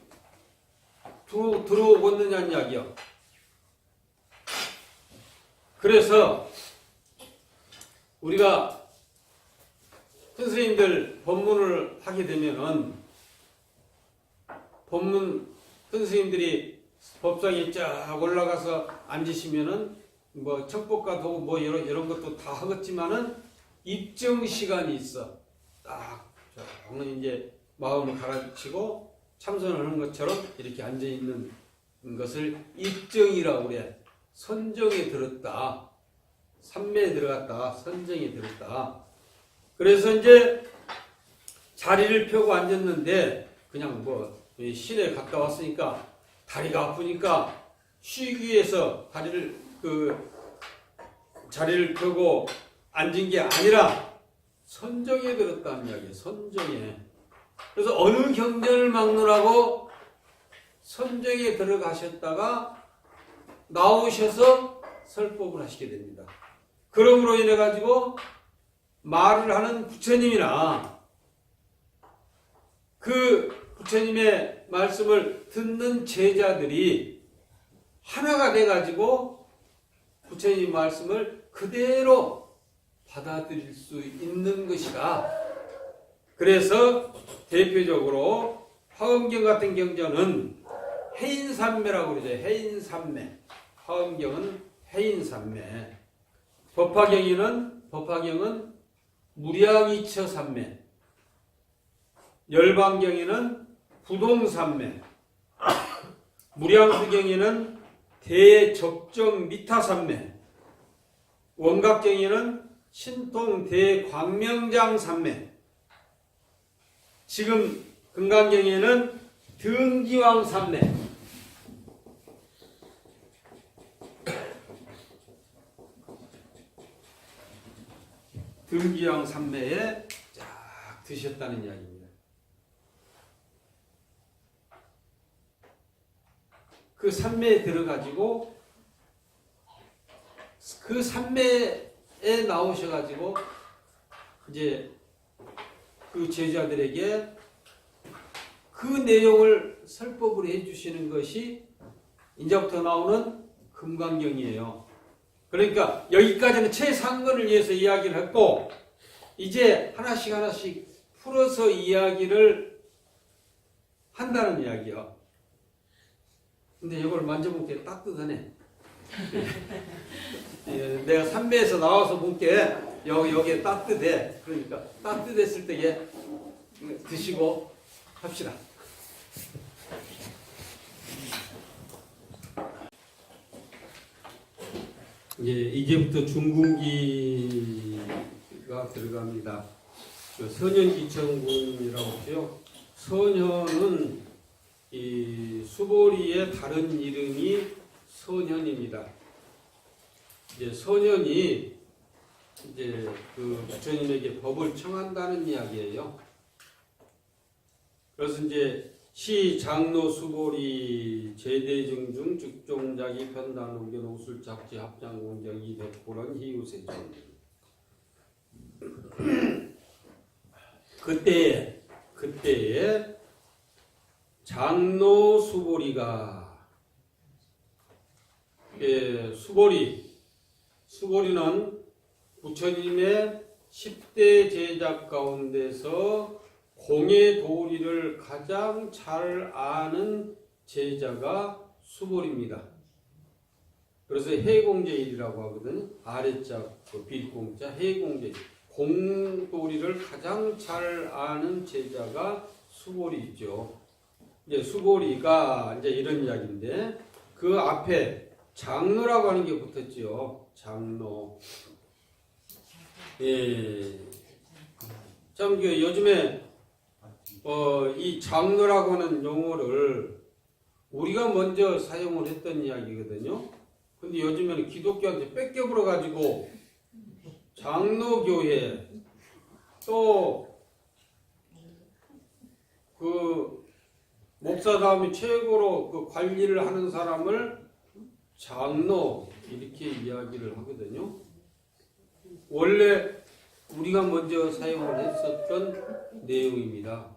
Speaker 1: 들어오겠느냐는 이야기야. 그래서 우리가 선생님들 법문을 하게 되면은 법문 선생님들이 법상에 쫙 올라가서 앉으시면은 뭐 척법과 도구 뭐 이런 것도 다 하겠지만은 입정 시간이 있어. 딱 저는 이제 마음을 가라앉히고 참선을 하는 것처럼 이렇게 앉아 있는 것을 입정이라고 그래. 선정에 들었다. 삼매에 들어갔다. 선정에 들었다. 그래서 이제 자리를 펴고 앉았는데 그냥 뭐 시내 갔다 왔으니까 다리가 아프니까 쉬기 위해서 자리를 펴고 앉은 게 아니라 선정에 들었다는 이야기예요. 선정에. 그래서 어느 경전을 막느라고 선정에 들어가셨다가 나오셔서 설법을 하시게 됩니다. 그러므로 인해 가지고 말을 하는 부처님이나 그 부처님의 말씀을 듣는 제자들이 하나가 돼 가지고 부처님 말씀을 그대로 받아들일 수 있는 것이다. 그래서 대표적으로 화엄경 같은 경전은 해인삼매라고 그러죠. 해인삼매. 화엄경은 해인삼매. 법화경은 무량이처삼매. 열반경에는 부동삼매. 무량수경에는 대적정미타삼매. 원각경에는 신통대광명장삼매. 지금 금강경에는 등기왕삼매. 등기왕삼매에 쫙 드셨다는 이야기입니다. 그 삼매에 들어가지고 그 삼매에 나오셔가지고 이제 그 제자들에게 그 내용을 설법을 해주시는 것이 이제부터 나오는 금강경이에요. 그러니까 여기까지는 최상권을 위해서 이야기를 했고 이제 하나씩 풀어서 이야기를 한다는 이야기요. 근데 이걸 만져볼게 따뜻하네. 내가 삼매에서 나와서 볼게 여기에 따뜻해. 그러니까 따뜻했을 때 드시고 합시다. 이제부터 중궁기가 들어갑니다. 선현기천궁이라고 하죠. 선현은 이 수보리의 다른 이름이 선현입니다. 이제 선현이 이제 그 부처님에게 법을 청한다는 이야기예요. 그래서 이제 시 장로 수보리 제대증중 즉종자기 편단우견 우술작지 합장공정 이백보런 희우세정. 그때에 장로 수보리가 수보리는 부처님의 10대 제자 가운데서 공의 도리를 가장 잘 아는 제자가 수보리입니다. 그래서 해공제일이라고 하거든요. 아래자 빌공자 해공제일. 공도리를 가장 잘 아는 제자가 수보리죠. 이제 수보리가 이제 이런 이야기인데 그 앞에 장로라고 하는 게 붙었죠. 장로. 참 요즘에 이 장로라고 하는 용어를 우리가 먼저 사용을 했던 이야기거든요. 근데 요즘에는 기독교한테 뺏겨버려 가지고 장로교회 또 그 목사 다음에 최고로 그 관리를 하는 사람을 장로 이렇게 이야기를 하거든요. 원래 우리가 먼저 사용을 했었던 내용입니다.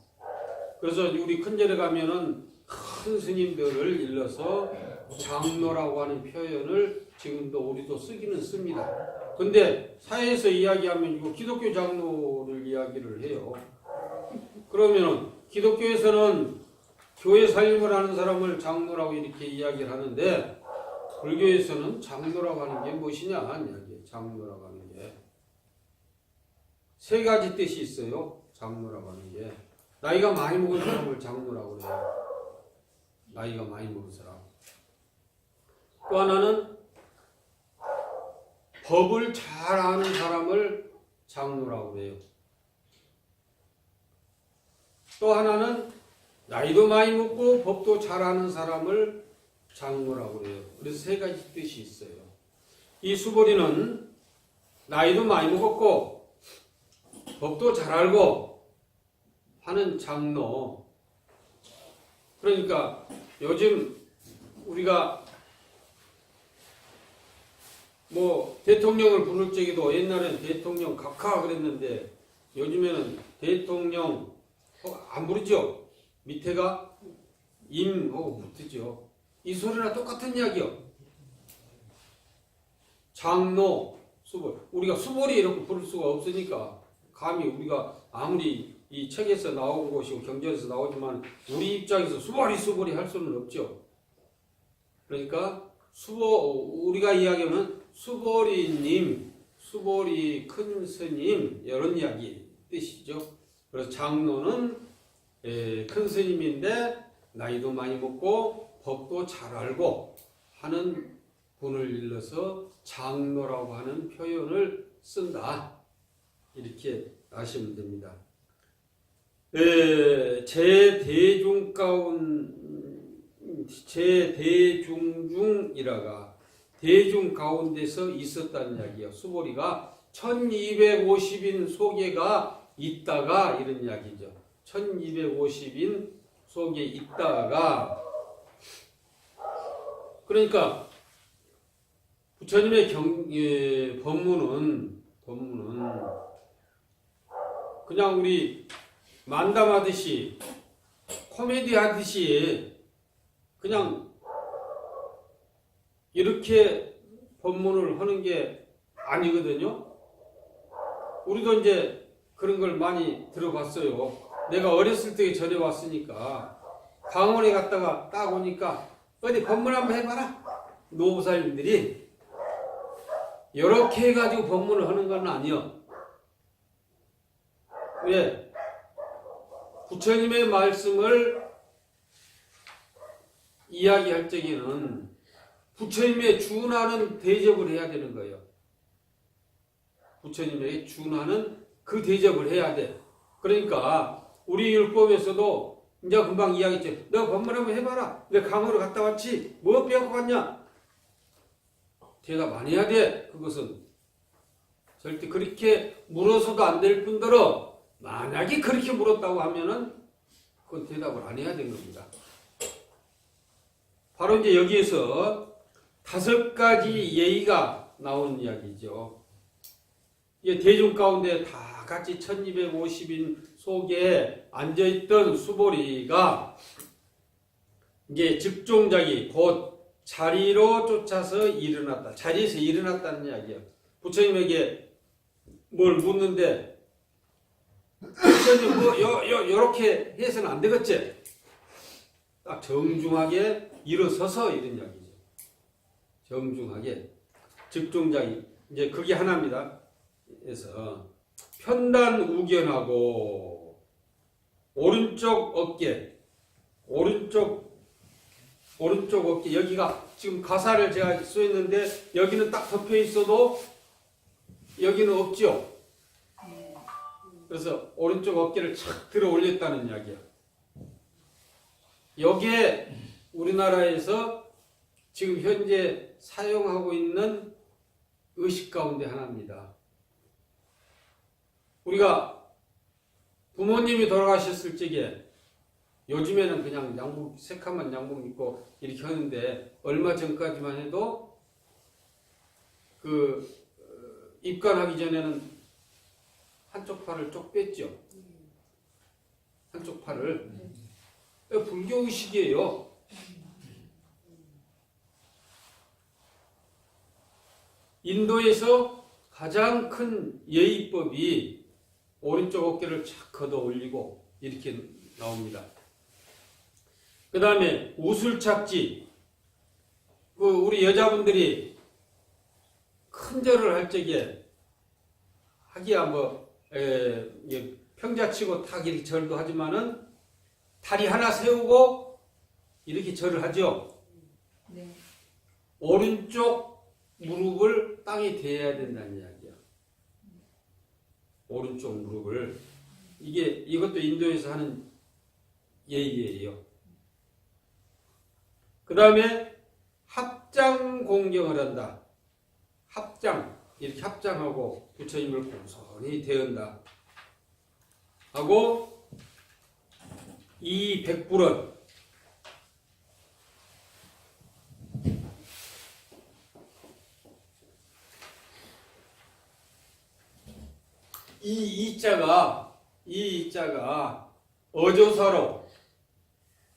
Speaker 1: 그래서 우리 큰절에 가면은 큰 스님들을 일러서 장로라고 하는 표현을 지금도 우리도 쓰기는 씁니다. 근데 사회에서 이야기하면 이거 기독교 장로를 이야기를 해요. 그러면은 기독교에서는 교회 살림을 하는 사람을 장로라고 이렇게 이야기를 하는데 불교에서는 장로라고 하는 게 무엇이냐 이야기예요. 장로라고 하는 게 세 가지 뜻이 있어요. 장로라고 하는 게 나이가 많이 먹은 사람을 장로라고 그래요. 나이가 많이 먹은 사람. 또 하나는 법을 잘 아는 사람을 장로라고 해요. 또 하나는 나이도 많이 먹고 법도 잘 아는 사람을 장로라고 해요. 그래서 세 가지 뜻이 있어요. 이 수보리는 나이도 많이 먹었고 법도 잘 알고 하는 장로. 그러니까 요즘 우리가 뭐 대통령을 부를 적에도 옛날에는 대통령 각하 그랬는데 요즘에는 대통령 안 부르죠. 밑에가 임하고 붙으죠. 이 소리랑 똑같은 이야기요. 장로, 수보. 우리가 수보리 이렇게 부를 수가 없으니까 감히 우리가 아무리 이 책에서 나온 것이고 경전에서 나오지만 우리 입장에서 수보리 할 수는 없죠. 그러니까 우리가 이야기하면 수보리님, 수보리 큰 스님 이런 이야기 뜻이죠. 그래서 장로는 큰 스님인데 나이도 많이 먹고 법도 잘 알고 하는 분을 일러서 장로라고 하는 표현을 쓴다. 이렇게 아시면 됩니다. 제대중중이라가 대중 가운데서 있었다는 이야기예요. 수보리가 1250인 속에가 있다가 이런 이야기죠. 1250인 속에 있다가 그러니까 부처님의 법문은 그냥 우리 만담하듯이 코미디 하듯이 그냥 이렇게 법문을 하는 게 아니거든요. 우리도 이제 그런 걸 많이 들어봤어요. 내가 어렸을 때 전에 왔으니까 강원에 갔다가 딱 오니까 어디 법문 한번 해봐라. 노부사님들이 이렇게 해가지고 법문을 하는 건 아니요. 왜? 부처님의 말씀을 이야기할 적에는 부처님에 준하는 대접을 해야 되는 거예요. 부처님에게 준하는 그 대접을 해야 돼. 그러니까 우리 율법에서도 이제 금방 이야기했지. 너 법문 한번 해봐라. 내 강으로 갔다 왔지. 뭐 배우고 갔냐? 대답 안 해야 돼. 그것은 절대 그렇게 물어서도 안 될 뿐더러 만약에 그렇게 물었다고 하면은 그건 대답을 안 해야 되는 겁니다. 바로 이제 여기에서 5가지 예의가 나오는 이야기죠. 이게 대중 가운데 다 같이 1250인 속에 앉아있던 수보리가 이제 즉종자기 곧 자리로 쫓아서 일어났다. 자리에서 일어났다는 이야기예요. 부처님에게 뭘 묻는데 부처님 뭐 요렇게 해서는 안 되겠지. 딱 정중하게 일어서서 이런 이야기죠. 정중하게 즉종자기 이제 그게 하나입니다. 그래서 편단우견하고 오른쪽 어깨 여기가 지금 가사를 제가 써있는데 여기는 딱 덮여 있어도 여기는 없죠. 그래서 오른쪽 어깨를 착 들어 올렸다는 이야기야. 여기에 우리나라에서 지금 현재 사용하고 있는 의식 가운데 하나입니다. 우리가 부모님이 돌아가셨을 적에 요즘에는 그냥 양복, 새카만 양복 입고 이렇게 하는데 얼마 전까지만 해도 입관하기 전에는 한쪽 팔을 쪽 뺐죠. 한쪽 팔을. 불교 의식이에요. 인도에서 가장 큰 예의법이 오른쪽 어깨를 착 걷어 올리고 이렇게 나옵니다. 그 다음에 우술착지. 우리 여자분들이 큰 절을 할 적에 하기야 평자치고 탁 이렇게 절도 하지만은 다리 하나 세우고 이렇게 절을 하죠.
Speaker 2: 네.
Speaker 1: 오른쪽 무릎을 땅에 대야 된다는 이야기야. 오른쪽 무릎을. 이것도 인도에서 하는 예의예요. 그 다음에 합장 공경을 한다. 합장. 이렇게 합장하고 부처님을 공손히 대한다. 하고 이 백불은 이 이자가 어조사로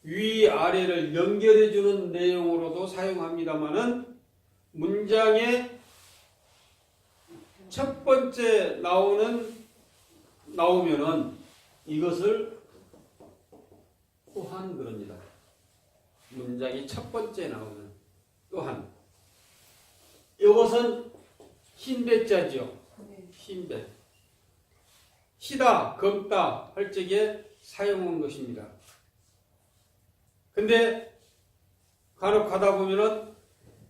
Speaker 1: 위아래를 연결해주는 내용으로도 사용합니다만은 문장의 첫 번째 나오면은 이것을 또한 그럽니다. 문장이 첫 번째 나오는 또한. 이것은 흰배자죠. 흰배. 희다, 검다 할 적에 사용한 것입니다. 근데 간혹 가다 보면은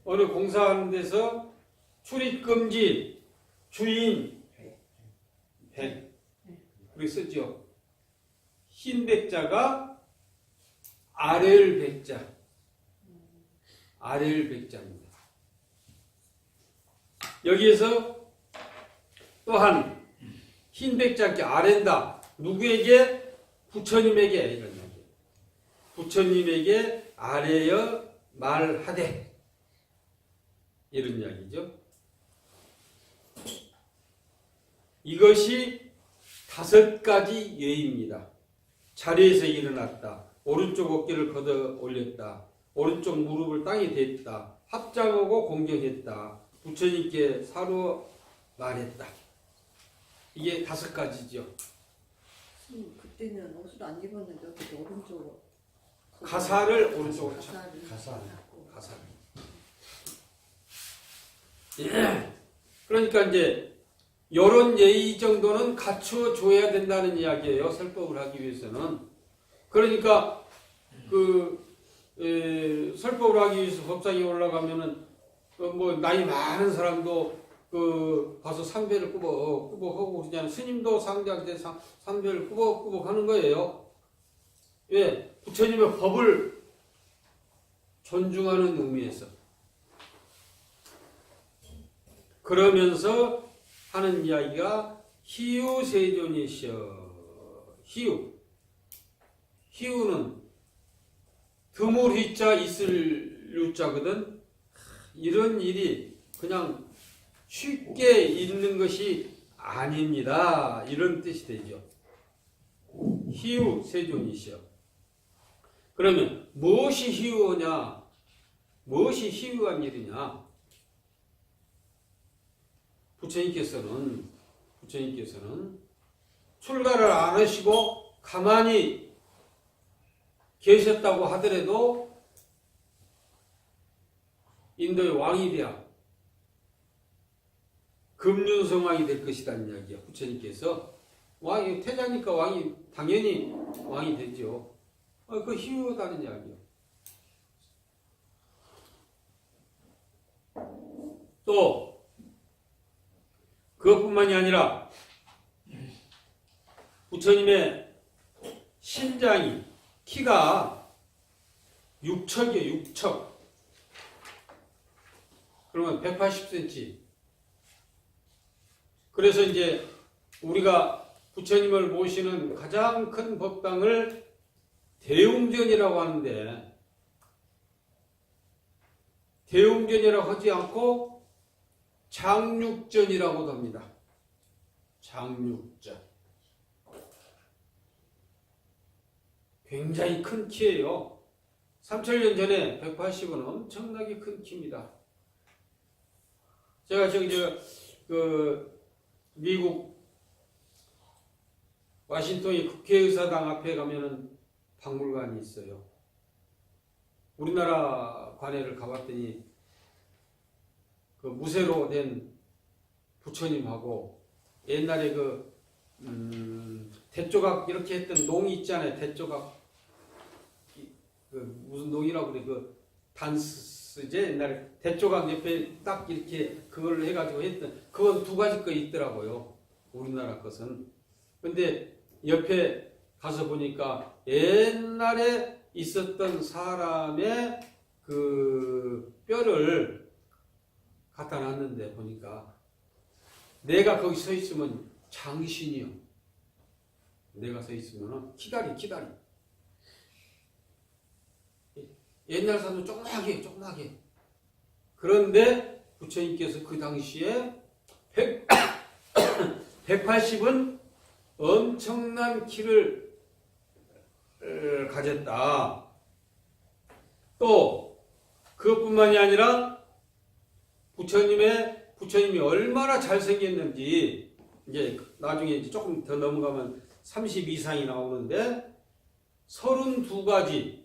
Speaker 1: 어느 공사하는 데서 출입금지, 주인, 백 그렇게 쓰죠. 흰백자가 아렐 백자, 아렐 백자입니다. 여기에서 또한 흰백자께 아랜다. 누구에게? 부처님에게 이런 얘기. 부처님에게 아뢰어 말하되 이런 이야기죠. 이것이 5가지 예입니다. 자리에서 일어났다. 오른쪽 어깨를 걷어 올렸다. 오른쪽 무릎을 땅에 댔다. 합장하고 공경했다. 부처님께 사로 말했다. 이게 5가지죠.
Speaker 2: 그때는 옷을 안 입었는데 어떻게 오른쪽으로
Speaker 1: 가사를 오른쪽으로
Speaker 2: 가사를
Speaker 1: 예. 그러니까 이제 이런 예의 정도는 갖추어 줘야 된다는 이야기예요. 설법을 하기 위해서는. 그러니까 설법을 하기 위해서 법상에 올라가면은 나이 많은 사람도 가서 삼배를 꾸벅꾸벅 하고 그러잖아요. 스님도 상대한테 삼배를 꾸벅꾸벅 하는 거예요. 왜? 부처님의 법을 존중하는 의미에서. 그러면서 하는 이야기가 희유세존이시여. 희유는 드물희자 있을 유자거든. 이런 일이 그냥 쉽게 있는 것이 아닙니다. 이런 뜻이 되죠. 희유세존이시여. 그러면 무엇이 희유하냐? 무엇이 희유한 일이냐? 부처님께서는 출가를 안 하시고 가만히 계셨다고 하더라도 인도의 왕이 돼야 금륜성왕이 될 것이라는 이야기야. 부처님께서 왕이 태자니까 왕이 당연히 왕이 되죠. 그 희유하다는 이야기야. 또 그것뿐만이 아니라 부처님의 신장이 키가 육척이에요, 육척. 그러면 180cm. 그래서 이제 우리가 부처님을 모시는 가장 큰 법당을 대웅전이라고 하는데, 대웅전이라고 하지 않고 장육전이라고도 합니다. 장육전. 굉장히 큰 키예요. 3000년 전에 180은 엄청나게 큰 키입니다. 제가 미국 와싱턴의 국회의사당 앞에 가면은 박물관이 있어요. 우리나라 관에를 가봤더니 그 무쇠로 된 부처님하고 옛날에 대조각 이렇게 했던 농이 있잖아요. 대조각 무슨 농이라고 그래, 단스제 옛날에 대조각 옆에 딱 이렇게 그걸 해가지고 했던, 그건 두 가지 거 있더라고요. 우리나라 것은. 근데 옆에 가서 보니까 옛날에 있었던 사람의 그 뼈를 갖다 놨는데 보니까 내가 거기 서 있으면 장신이요. 내가 서 있으면 키다리. 옛날 사람은 조그맣게. 그런데 부처님께서 그 당시에 180은 엄청난 키를 가졌다. 또 그것뿐만이 아니라 부처님이 얼마나 잘생겼는지, 이제 나중에 이제 조금 더 넘어가면 30 이상이 나오는데 32가지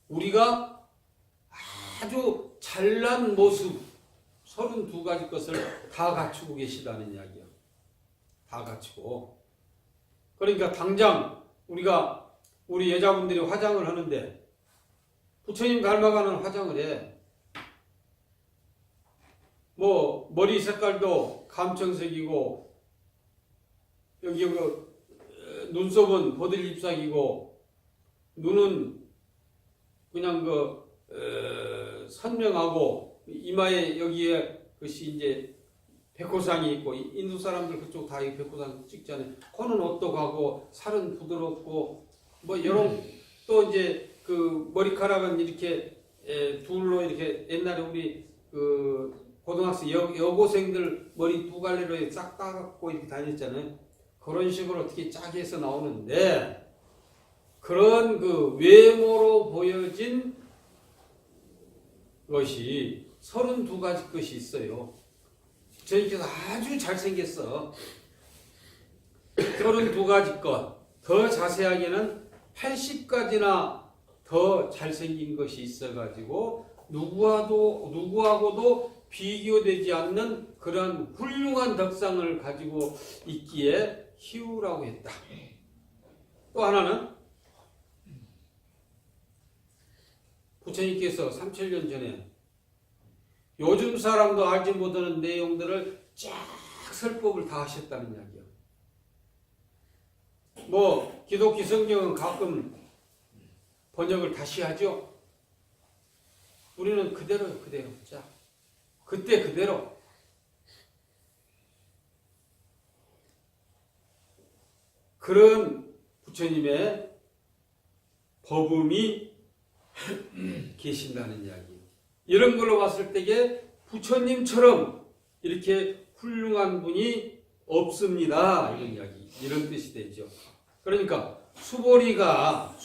Speaker 1: 우리가 아주 잘난 모습 32가지 것을 다 갖추고 계시다는 이야기야. 다 갖추고. 그러니까 당장 우리 여자분들이 화장을 하는데 부처님 닮아가는 화장을 해. 뭐 머리 색깔도 감청색이고, 여기 눈썹은 버들잎색이고, 눈은 그냥 선명하고, 이마에 여기에 그것이 이제 백호상이 있고, 인도 사람들 그쪽 다 이 백호상 찍잖아요. 코는 오똑하고 살은 부드럽고, 뭐 여러 또 이제 그 머리카락은 이렇게 둘로 이렇게, 옛날에 우리 고등학생 여고생들 머리 두 갈래로 싹 따갖고 이렇게 다녔잖아요. 그런 식으로 어떻게 짜게 해서 나오는데, 그런 그 외모로 보여진 것이 32가지 것이 있어요. 저희께서 아주 잘생겼어. 32가지 것. 더 자세하게는 80가지나 더 잘생긴 것이 있어가지고 누구하고도 비교되지 않는 그런 훌륭한 덕상을 가지고 있기에 희우라고 했다. 또 하나는 부처님께서 3000년 전에 요즘 사람도 알지 못하는 내용들을 쫙 설법을 다 하셨다는 이야기예요. 뭐 기독교 성경은 가끔 번역을 다시 하죠. 우리는 그대로요, 그대로. 자, 그때 그대로. 그런 부처님의 법음이 계신다는 이야기. 이런 걸로 봤을 때에 부처님처럼 이렇게 훌륭한 분이 없습니다. 이런 이야기, 이런 뜻이 되죠. 그러니까 수보리가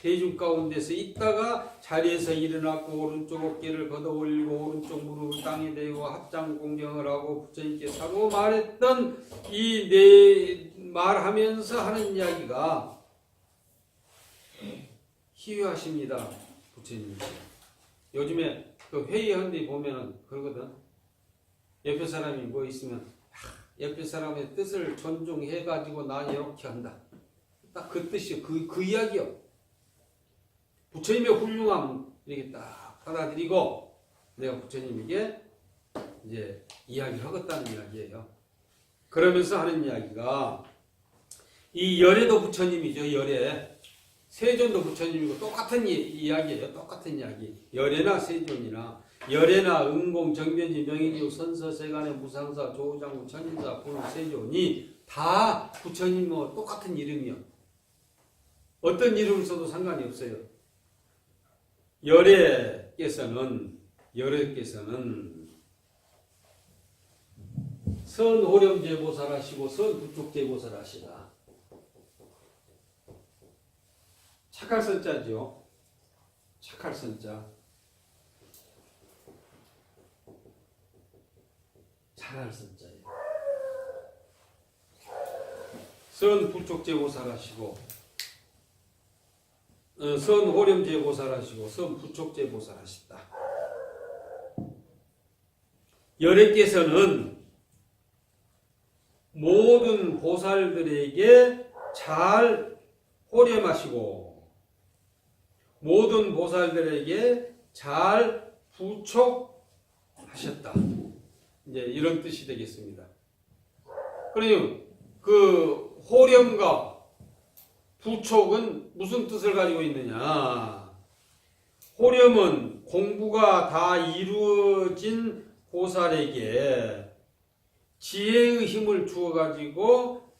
Speaker 1: 대중 가운데서 있다가 자리에서 일어났고 오른쪽 어깨를 걷어 올리고 오른쪽 무릎을 땅에 대고 합장 공경을 하고 부처님께 사고 말했던 이 네 말하면서 하는 이야기가 희유하십니다. 부처님. 요즘에 그 회의한 데 보면은 그러거든. 옆에 사람이 뭐 있으면 옆에 사람의 뜻을 존중해가지고 나 이렇게 한다. 딱 그 뜻이요. 그 이야기요. 부처님의 훌륭함 이렇게 딱 받아들이고 내가 부처님에게 이제 이야기를 하겠다는 이야기예요. 그러면서 하는 이야기가 이 열애도 부처님이죠. 열애. 세존도 부처님이고 똑같은 이야기예요. 똑같은 이야기. 열애나 세존이나 열애나 응공, 정변지, 명예기육, 선서, 세간의 무상사, 조장구, 천인사, 불, 세존이 다 부처님과 똑같은 이름이요. 어떤 이름을 써도 상관이 없어요. 열애께서는 선호렴제보살하시고 선부족제보살하시다. 착할 선자죠. 착할 선자. 잘할 선자예요. 선부족제보살하시고 선호렴제보살하시고 선부족제보살하시다. 열애께서는 모든 보살들에게 잘 호렴하시고 모든 보살들에게 잘 부촉하셨다. 이제 이런 뜻이 되겠습니다. 그러니 그 호렴과 부촉은 무슨 뜻을 가지고 있느냐? 호렴은 공부가 다 이루어진 보살에게 지혜의 힘을 주어가지고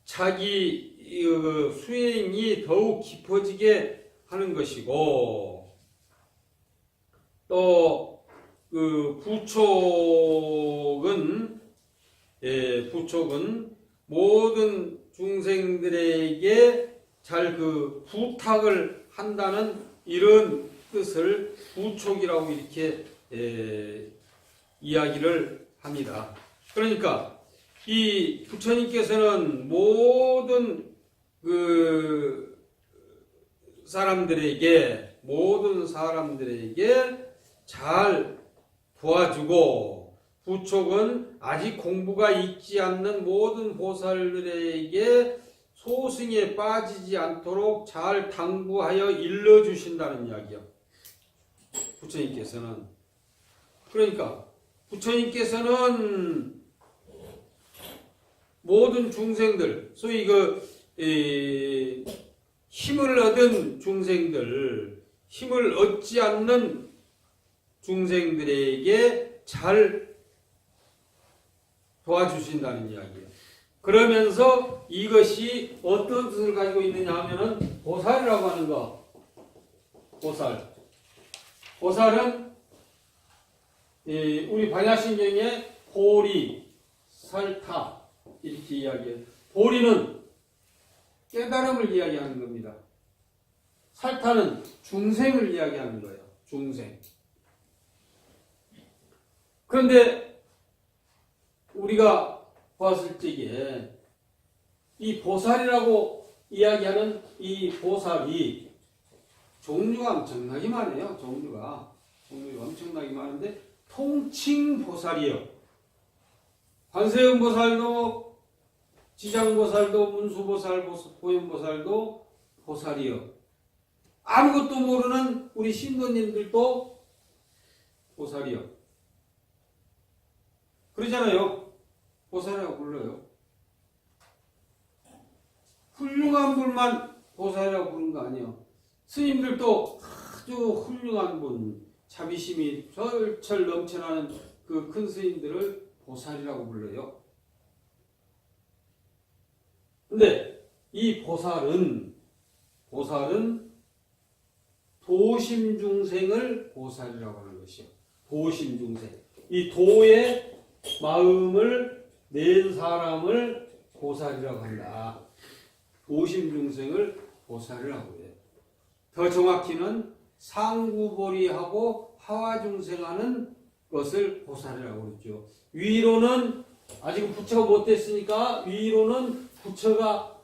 Speaker 1: 자기 수행이 더욱 깊어지게 하는 것이고, 또 그 부촉은 모든 중생들에게 잘 그 부탁을 한다는 이런 뜻을 부촉이라고 이렇게 이야기를 합니다. 그러니까 이 부처님께서는 모든 그 모든 사람들에게 잘 도와주고, 부촉은 아직 공부가 있지 않는 모든 보살들에게 소승에 빠지지 않도록 잘 당부하여 일러주신다는 이야기요. 부처님께서는. 그러니까 부처님께서는 모든 중생들, 소위 힘을 얻은 중생들, 힘을 얻지 않는 중생들에게 잘 도와주신다는 이야기예요. 그러면서 이것이 어떤 뜻을 가지고 있느냐 하면은 보살이라고 하는 거. 보살은 우리 반야신경에 보리, 설타 이렇게 이야기해요. 보리는 깨달음을 이야기하는 겁니다. 설타는 중생을 이야기하는 거예요. 중생. 그런데 우리가 봤을 적에 이 보살이라고 이야기하는 이 보살이 종류가 엄청나게 많아요. 종류가 엄청나게 많은데 통칭 보살이에요. 관세음 보살도, 지장보살도, 문수보살, 보현보살도 보살이요. 아무것도 모르는 우리 신도님들도 보살이요. 그러잖아요. 보살이라고 불러요. 훌륭한 분만 보살이라고 부르는 거 아니에요. 스님들도 아주 훌륭한 분, 자비심이 철철 넘쳐나는 그 큰 스님들을 보살이라고 불러요. 근데 이 보살은 도심중생을 보살이라고 하는 것이요. 도심중생. 이 도의 마음을 낸 사람을 보살이라고 한다. 도심중생을 보살이라고 해요. 더 정확히는 상구보리하고 하와중생하는 것을 보살이라고 그러죠. 위로는 아직 부처가 못 됐으니까 위로는 부처가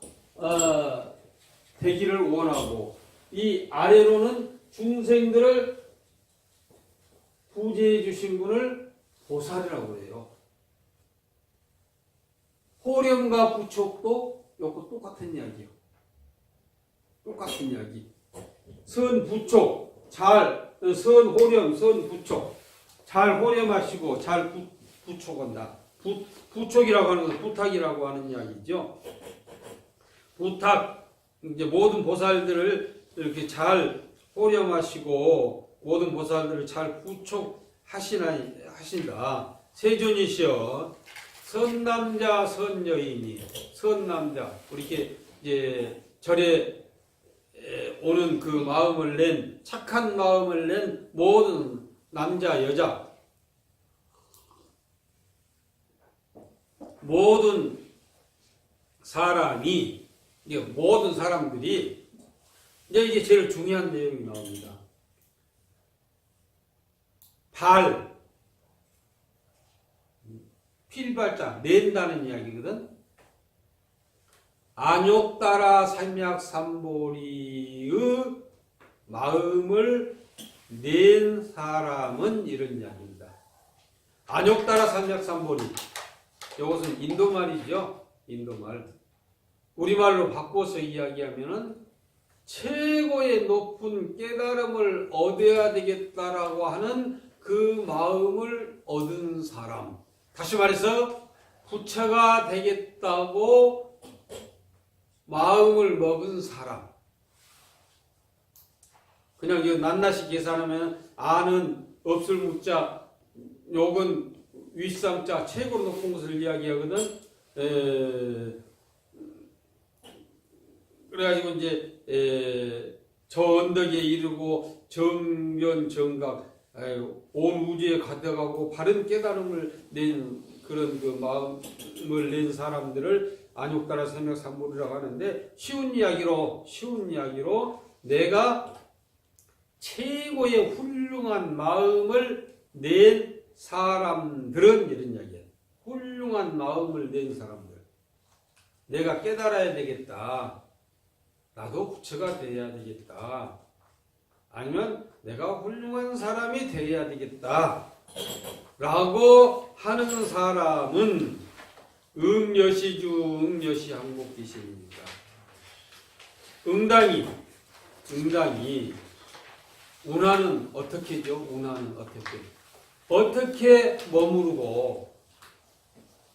Speaker 1: 되기를 원하고, 이 아래로는 중생들을 구제해 주신 분을 보살이라고 해요. 호렴과 부촉도 요거 똑같은 이야기예요. 똑같은 이야기. 선부촉, 선호렴, 선부촉. 잘 호렴하시고 잘 부촉한다. 부촉이라고 하는 건 부탁이라고 하는 이야기죠. 부탁, 이제 모든 보살들을 이렇게 잘 호렴하시고 모든 보살들을 잘 구촉하신다. 세존이시여 선남자 선여인이 선남자 이렇게 이제 절에 오는 그 마음을 낸 착한 마음을 낸 모든 남자 여자 모든 사람이 이게 모든 사람들이 이제 이게 제일 중요한 내용이 나옵니다. 필발자 낸다는 이야기거든. 안욕따라 삼약삼보리의 마음을 낸 사람은 이런 이야기입니다. 안욕따라 삼약삼보리 이것은 인도말이죠. 인도말. 우리말로 바꿔서 이야기하면은 최고의 높은 깨달음을 얻어야 되겠다라고 하는 그 마음을 얻은 사람. 다시 말해서 부처가 되겠다고 마음을 먹은 사람. 그냥 이거 낱낱이 계산하면 아는 없을 묻자, 욕은 윗삼자 최고로 높은 것을 이야기하거든. 그래가지고 이제 저 언덕에 이르고 정변 정각 온 우주에 가득하고 바른 깨달음을 낸 그런 그 마음을 낸 사람들을 안욕따라 삼약삼보리라고 하는데 쉬운 이야기로 내가 최고의 훌륭한 마음을 낸 사람들은 이런 이야기예요. 훌륭한 마음을 낸 사람들. 내가 깨달아야 되겠다. 나도 부처가 되어야 되겠다. 아니면 내가 훌륭한 사람이 되어야 되겠다. 라고 하는 사람은 응여시 중 응여시 항복기신입니다. 응당이 운하는 어떻게죠? 운하는 어떻게 머무르고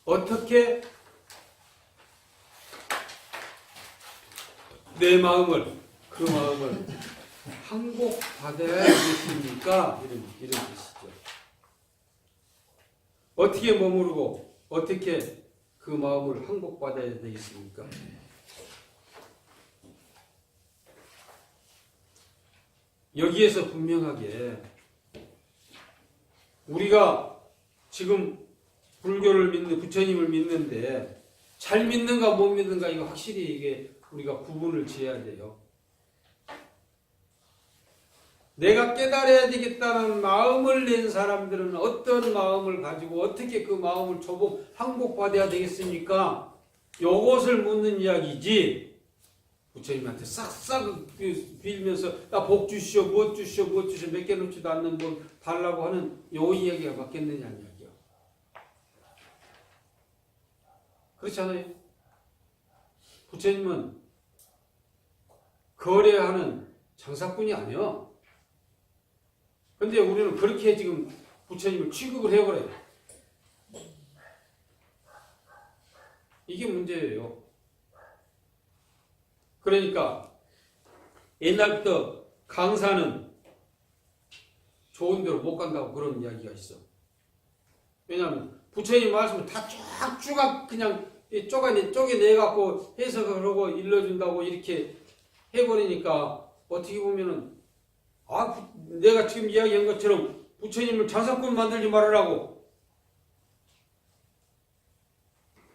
Speaker 1: 어떻게 내 마음을 그 마음을 항복받아야 되겠습니까? 이런 뜻이죠. 어떻게 머무르고 어떻게 그 마음을 항복받아야 되겠습니까? 여기에서 분명하게 우리가 지금 불교를 믿는 부처님을 믿는데 잘 믿는가 못 믿는가 이거 확실히 이게 우리가 구분을 지어야 돼요. 내가 깨달아야 되겠다는 마음을 낸 사람들은 어떤 마음을 가지고 어떻게 그 마음을 항복받아야 되겠습니까? 요것을 묻는 이야기지. 부처님한테 싹싹 빌면서 나 복 주시오, 무엇 주시오, 몇 개 놓지도 않는 뭘 달라고 하는 요 이야기가 맞겠느냐는 이야기요. 그렇지 않아요? 부처님은 거래하는 장사꾼이 아니요. 근데 우리는 그렇게 지금 부처님을 취급을 해버려요. 이게 문제예요. 그러니까 옛날부터 강사는 좋은 데로 못 간다고 그런 이야기가 있어. 왜냐하면 부처님 말씀을 다 쫙 그냥 쪼개내갖고 해석을 하고 일러준다고 이렇게 해버리니까 어떻게 보면은 내가 지금 이야기한 것처럼 부처님을 장사꾼 만들지 말으라고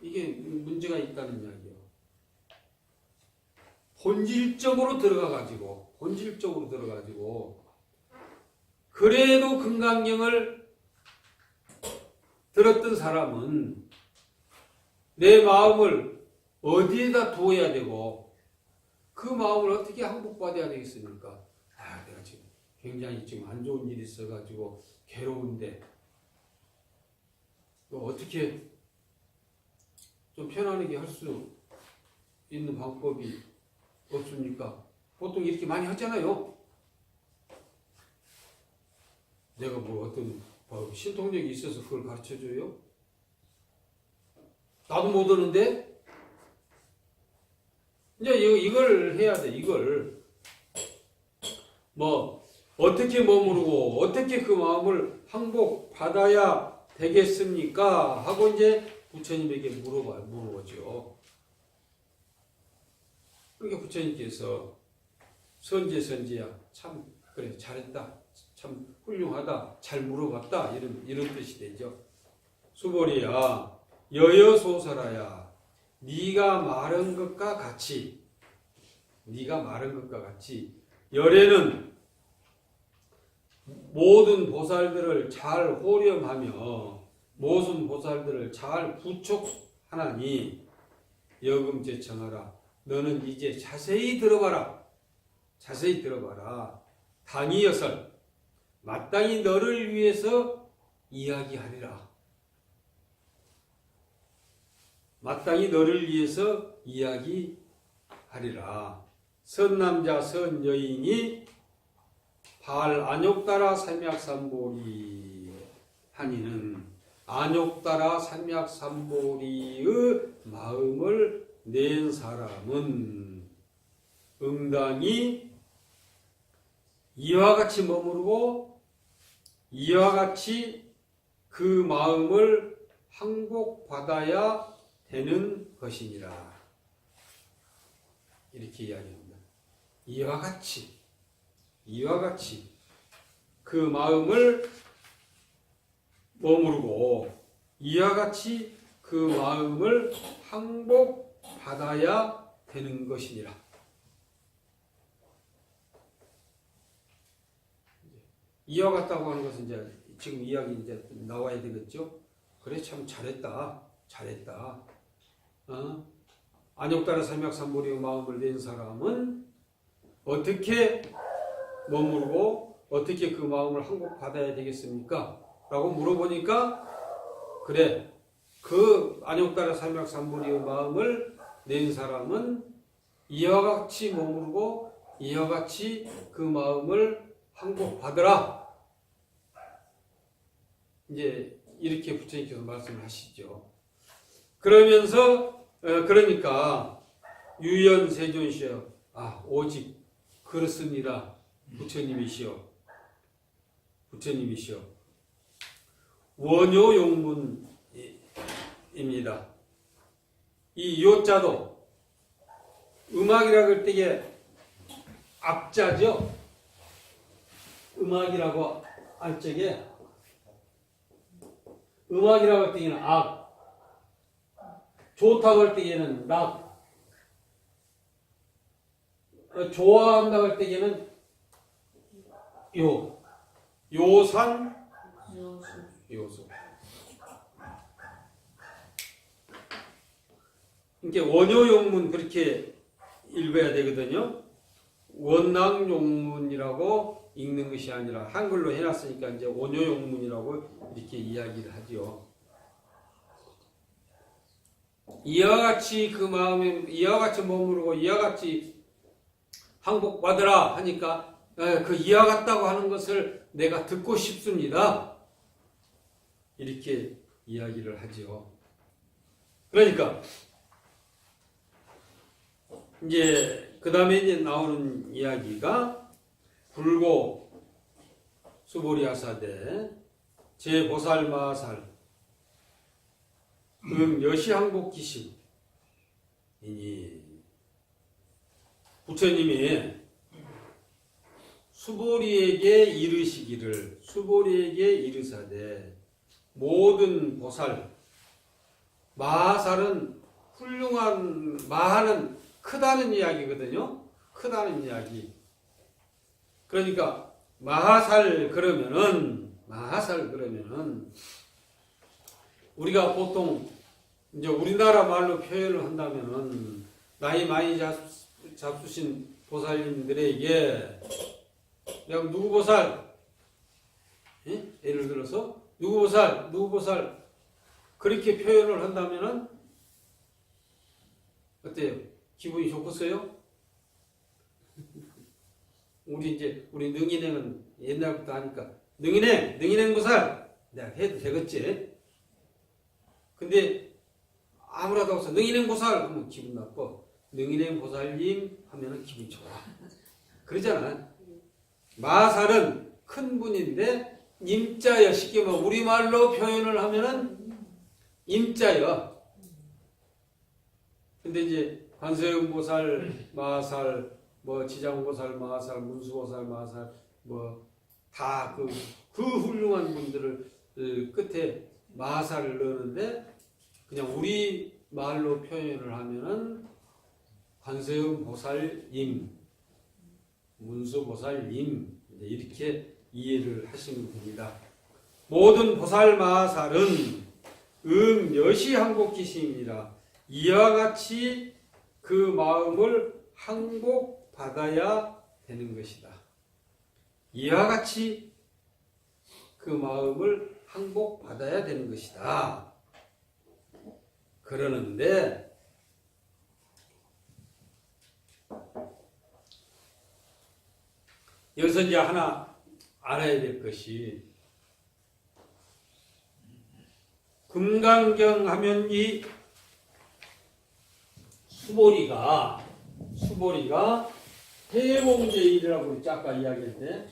Speaker 1: 이게 문제가 있다는 이야기예요. 본질적으로 들어가가지고 그래도 금강경을 들었던 사람은 내 마음을 어디에다 두어야 되고 그 마음을 어떻게 항복받아야 되겠습니까? 내가 지금 굉장히 지금 안 좋은 일이 있어가지고 괴로운데 어떻게 좀 편안하게 할 수 있는 방법이 없습니까? 보통 이렇게 많이 하잖아요. 내가 뭐 어떤 신통력이 있어서 그걸 가르쳐줘요? 나도 못 오는데 이제 이걸 해야 돼. 이걸 뭐 어떻게 머무르고 어떻게 그 마음을 항복받아야 되겠습니까? 하고 이제 부처님에게 물어보죠. 그러니까 부처님께서 선지야 참 그래 잘했다 참 훌륭하다 잘 물어봤다 이런 뜻이 되죠. 수보리야 여여소설하야 네가 말한 것과 같이 열애는 모든 보살들을 잘 호렴하며 모든 보살들을 잘 부촉하나니 여금제청하라. 너는 이제 자세히 들어봐라. 당이여설 마땅히 너를 위해서 이야기하리라. 선남자 선여인이 안욕따라 삼약삼보리 하니는 안욕따라 삼약삼보리의 마음을 낸 사람은 응당히 이와 같이 머무르고 이와 같이 그 마음을 항복받아야 되는 것이니라. 이렇게 이야기합니다. 이와 같이 그 마음을 머무르고 이와 같이 그 마음을 항복받아야 되는 것이니라. 이와 같다고 하는 것은 이제 지금 이야기 이제 나와야 되겠죠. 그래 참 잘했다. 안욕따라 삼약삼보리의 마음을 낸 사람은 어떻게 머무르고 어떻게 그 마음을 항복받아야 되겠습니까? 라고 물어보니까 그래 그 안욕따라 삼약삼보리의 마음을 낸 사람은 이와 같이 머무르고 이와 같이 그 마음을 항복받으라. 이제 이렇게 부처님께서 말씀을 하시죠. 그러니까 유연세존시여 오직 그렇습니다. 부처님이시여 원효용문입니다. 이 요자도 음악이라고 할 때에 악자죠. 음악이라고 할 적에 음악이라고 할 때에는 악, 좋다고 할 때에는 락, 좋아한다고 할 때에는 요산, 요수. 그러니까 원효용문 그렇게 읽어야 되거든요. 원낭용문이라고 읽는 것이 아니라 한글로 해놨으니까 이제 원효용문이라고 이렇게 이야기를 하죠. 이와 같이 그 마음에 이와 같이 머무르고 이와 같이 항복받으라 하니까 그 이와 같다고 하는 것을 내가 듣고 싶습니다. 이렇게 이야기를 하죠. 그러니까 이제 그 다음에 이제 나오는 이야기가 불고 수보리아사대 제보살마살 여시항복기심이니 부처님이 수보리에게 이르사되 모든 보살 마살은 훌륭한 마하는 크다는 이야기거든요. 크다는 이야기. 그러니까 마하살 그러면은 우리가 보통 이제 우리나라 말로 표현을 한다면은 나이 많이 잡수신 보살님들에게 내가 누구 보살, 예를 들어서 누구 보살 그렇게 표현을 한다면은 어때요? 기분이 좋겠어요? 우리 능인행은 옛날부터 하니까 능인행 보살 내가 해도 되겠지. 근데 아무라도 없어 능인행 보살 하면 기분 나빠. 능인행 보살님 하면은 기분 좋아. 그러잖아. 마살은 큰 분인데 임자여. 쉽게 말 우리말로 표현을 하면은 임자여. 근데 이제 관세음보살, 마살, 뭐 지장보살, 마살, 문수보살, 마살, 뭐 다 그 훌륭한 분들을 끝에 마살을 넣는데 그냥 우리 말로 표현을 하면은 관세음보살님, 문수보살님 이렇게 이해를 하시면 됩니다. 모든 보살 마살은 몇이 항복기시입니다. 이와 같이 그 마음을 항복받아야 되는 것이다. 이와 같이 그 마음을 항복받아야 되는 것이다. 그러는데 여기서 이제 하나 알아야 될 것이 금강경 하면 이 수보리가 해공제일이라고 우리 아까 이야기할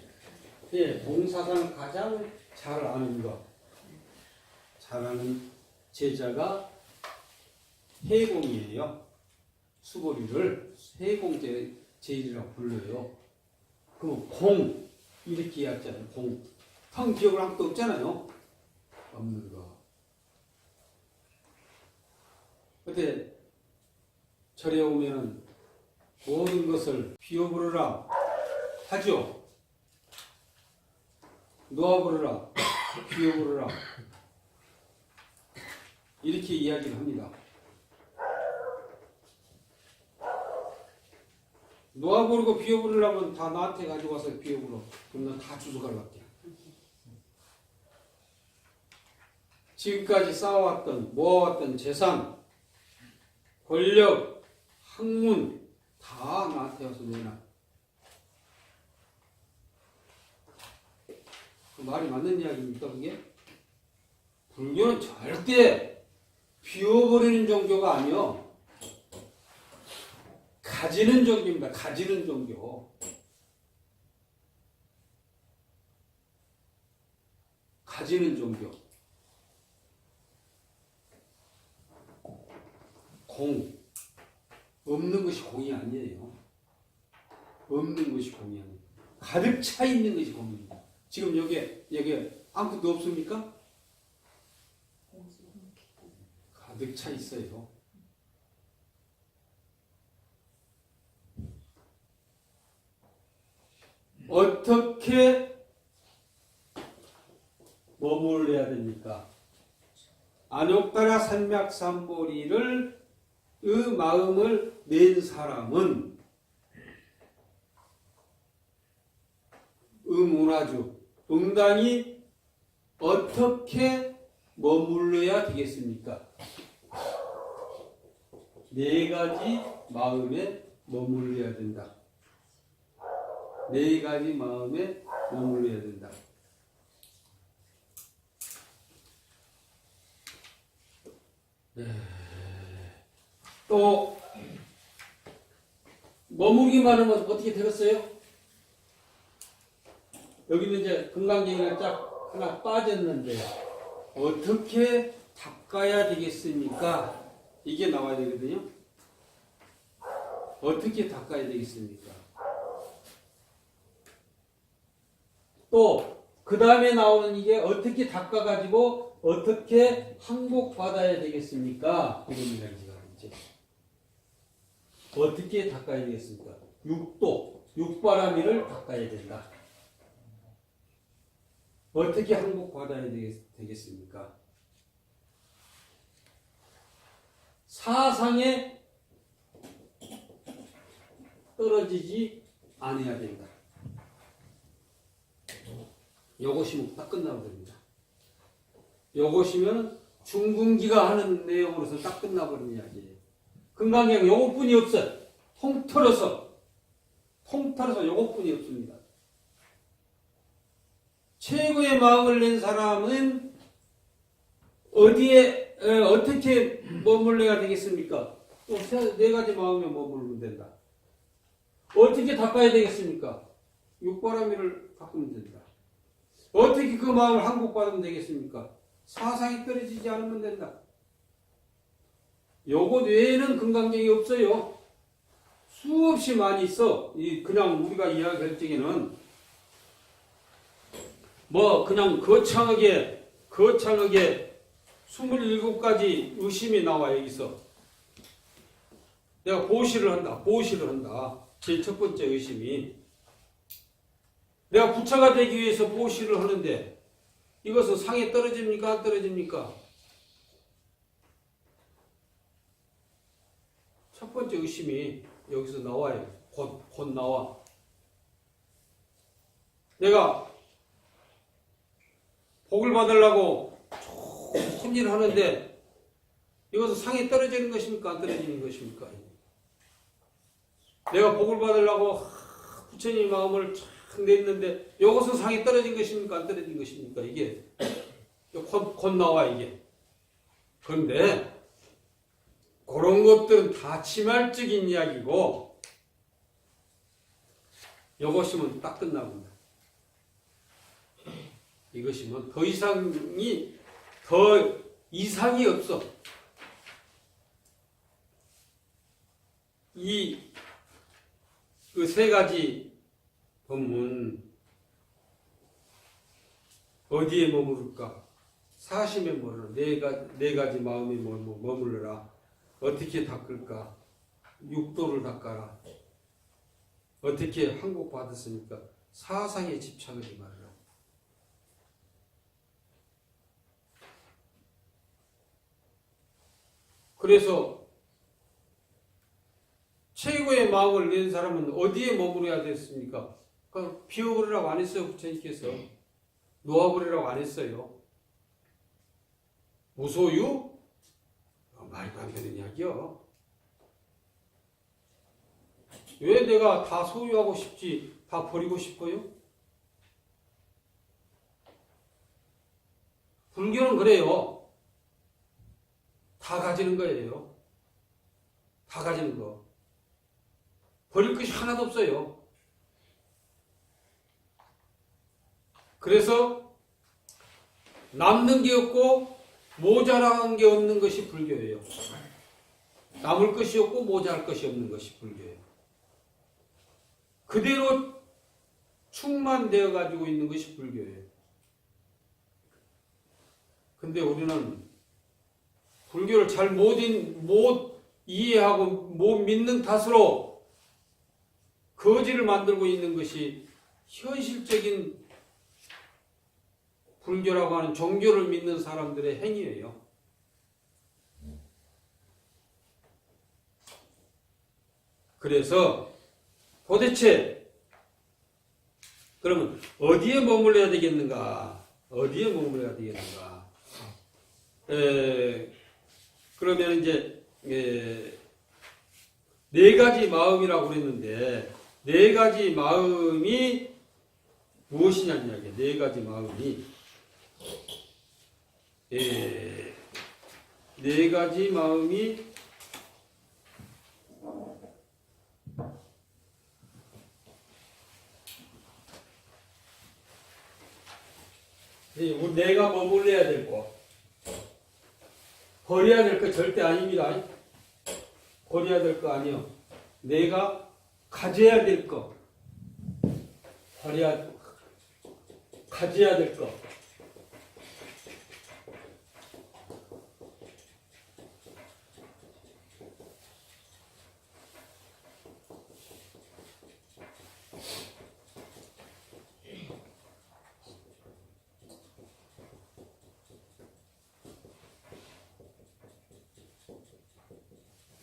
Speaker 1: 때 동사상 가장 잘 아는 것, 잘 아는 제자가 해공이에요. 수보리를 해공제일이라고 불러요. 그럼 공 이렇게 이야기하잖아요. 공. 형 기억을 한 것도 없잖아요. 없는 거. 그때 절에 오면은 모든 것을 비워버려라 하죠. 놓아버려라, 비워버려라 이렇게 이야기를 합니다. 놓아버리고 비워버리려면 다 나한테 가지고 와서 비워버려. 그럼 난 다 주워갈게. 지금까지 쌓아왔던 모아왔던 재산, 권력, 학문 다 나한테 와서 내놔. 그 말이 맞는 이야기입니까 그게? 불교는 절대 비워버리는 종교가 아니요. 가지는 종교입니다. 가지는 종교. 가지는 종교. 공. 없는 것이 공이 아니에요. 없는 것이 공이 아니에요. 가득 차 있는 것이 공입니다. 지금 여기 아무것도 없습니까? 가득 차 있어요. 어떻게 머물러야 됩니까? 안옥다라 산맥삼보리를 마음을 낸 사람은 문화주 응당이 어떻게 머물러야 되겠습니까? 네 가지 마음에 머물러야 된다. 네 가지 마음에 머물러야 된다. 또 머물기만 하면 어떻게 되겠어요? 여기는 이제 금강경이가 쫙 하나 빠졌는데 어떻게 닦아야 되겠습니까? 이게 나와야 되거든요. 어떻게 닦아야 되겠습니까? 또 그 다음에 나오는 이게 어떻게 닦아가지고 어떻게 항복받아야 되겠습니까? 이런 이야기가 이제 어떻게 닦아야 되겠습니까? 육도, 육바라밀을 닦아야 된다. 어떻게 항복받아야 되겠습니까? 사상에 떨어지지 않아야 된다. 요것이면 딱 끝나버립니다. 요것이면 중궁기가 하는 내용으로서 딱 끝나버리는 이야기예요. 금강경 요것뿐이 없어요. 통틀어서 요것뿐이 없습니다. 최고의 마음을 낸 사람은 어디에 어떻게 머물러야 되겠습니까? 또 네 가지 마음에 머물면 된다. 어떻게 닦아야 되겠습니까? 육바라밀을 닦으면 된다. 어떻게 그 마음을 항복받으면 되겠습니까? 사상이 떨어지지 않으면 된다. 요것 외에는 금강경이 없어요. 수없이 많이 있어. 그냥 우리가 이야기할 적에는 뭐 그냥 거창하게 27가지 의심이 나와 여기서. 내가 보시를 한다. 제일 첫 번째 의심이 내가 부처가 되기 위해서 보시를 하는데 이것은 상에 떨어집니까? 안 떨어집니까? 첫 번째 의심이 여기서 나와요. 곧 나와. 내가 복을 받으려고 좋은 일을 하는데 이것은 상에 떨어지는 것입니까? 안 떨어지는 것입니까? 내가 복을 받으려고 부처님 마음을 쫙 냈는데 이것은 상에 떨어진 것입니까? 안 떨어진 것입니까? 이게 곧 나와 이게. 그런데 그런 것들은 다 치말적인 이야기고 이것이면 딱 끝나본다. 이것이면 더 이상이 없어. 그 세 가지 법문 어디에 머무를까? 사심에 머무르라. 네 가지 마음에 머무르라. 어떻게 닦을까? 육도를 닦아라. 어떻게 항복받았습니까? 사상에 집착하지 말아라. 그래서 최고의 마음을 낸 사람은 어디에 머무르야 됐습니까? 그러니까 비워버리라고 안 했어요. 부처님께서. 놓아버리라고 안 했어요. 무소유? 말도 안 되는 이야기요. 왜 내가 다 소유하고 싶지 다 버리고 싶어요? 불교는 그래요. 다 가지는 거예요. 다 가지는 거. 버릴 것이 하나도 없어요. 그래서 남는 게 없고 모자란 게 없는 것이 불교예요. 남을 것이 없고 모자랄 것이 없는 것이 불교예요. 그대로 충만되어 가지고 있는 것이 불교예요. 근데 우리는 불교를 잘 못 이해하고 못 믿는 탓으로 거지를 만들고 있는 것이 현실적인 불교라고 하는 종교를 믿는 사람들의 행위예요. 그래서 도대체 그러면 어디에 머물러야 되겠는가? 어디에 머물러야 되겠는가? 그러면 이제 네 가지 마음이라고 그랬는데 네 가지 마음이 무엇이냐는 이야기예요. 네 가지 마음이 네 가지 마음이 내가 머물러야 될 거, 버려야 될 거 절대 아닙니다. 버려야 될 거 아니요. 내가 가져야 될 거, 가져야 될 거.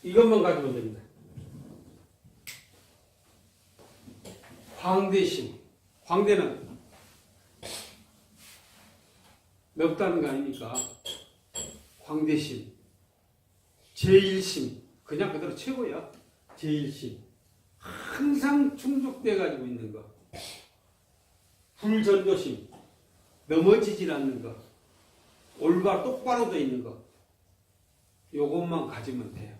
Speaker 1: 이것만 가지면 됩니다. 광대심. 광대는 넓다는 거 아닙니까? 광대심. 제일심. 그냥 그대로 최고야. 제일심. 항상 충족돼 가지고 있는 거. 불전도심. 넘어지질 않는 거. 똑바로 돼 있는 거. 요것만 가지면 돼요.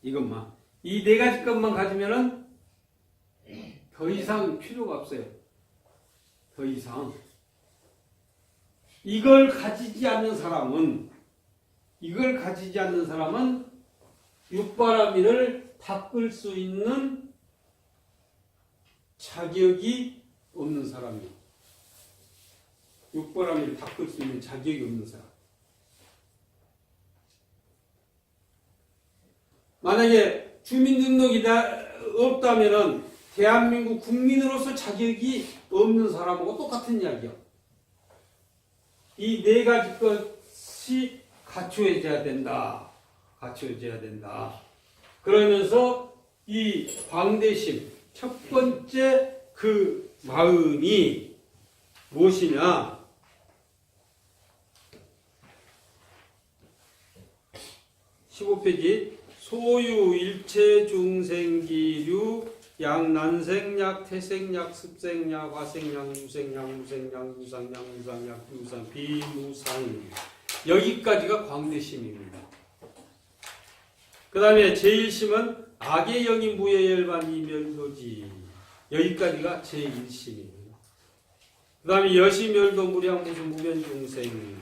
Speaker 1: 이것만. 이 네 가지 것만 가지면은 더 이상 필요가 없어요. 더 이상. 이걸 가지지 않는 사람은 육바라밀을 닦을 수 있는 자격이 없는 사람이에요. 육바라밀을 닦을 수 있는 자격이 없는 사람. 만약에 주민등록이 없다면은 대한민국 국민으로서 자격이 없는 사람하고 똑같은 이야기야. 이 네 가지 것이 갖추어져야 된다. 그러면서 이 광대심, 첫 번째 그 마음이 무엇이냐? (15페이지) 소유 일체 중생기류 양난생약, 태생약, 습생약, 화생약, 유생약, 무생약, 유상약, 무상약, 유상, 비무상. 여기까지가 광대심입니다. 그 다음에 제1심은 악의 영이 무예열반 이멸도지. 여기까지가 제1심입니다. 그 다음에 여시멸도 무량 무슨 무변중생,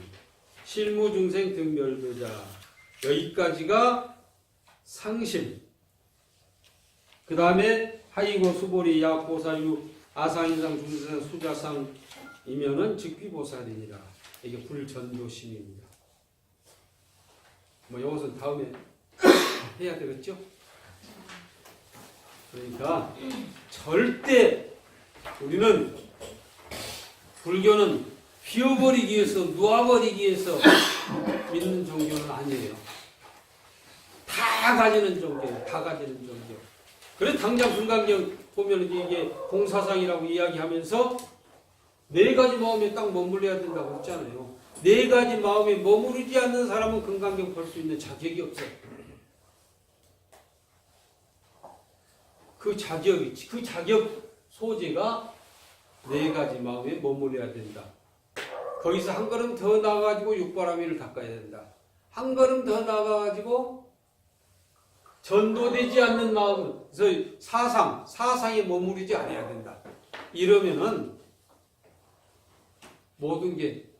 Speaker 1: 실무중생 등멸도자. 여기까지가 상심. 그 다음에 하이고 수보리 약보사유 아상인상 중생 수자상이면은 즉귀보살이니라. 이게 불전도심입니다. 뭐 이것은 다음에 해야 되겠죠? 그러니까 절대 우리는 불교는 비워버리기 위해서 놓아버리기 위해서 믿는 종교는 아니에요. 다 가지는 종교예요. 다 가지는 종교. 그래 당장 불강경 보면 이게 공사상이라고 이야기하면서 네 가지 마음에 딱 머물러야 된다고 했잖아요. 네 가지 마음에 머무르지 않는 사람은 금강경 볼 수 있는 자격이 없어요. 그 자격 소재가 네 가지 마음에 머물러야 된다. 거기서 한 걸음 더 나가가지고 육바라밀을 닦아야 된다. 한 걸음 더 나가가지고 전도되지 않는 마음, 그래서 사상에 머무르지 않아야 된다. 이러면은 모든 게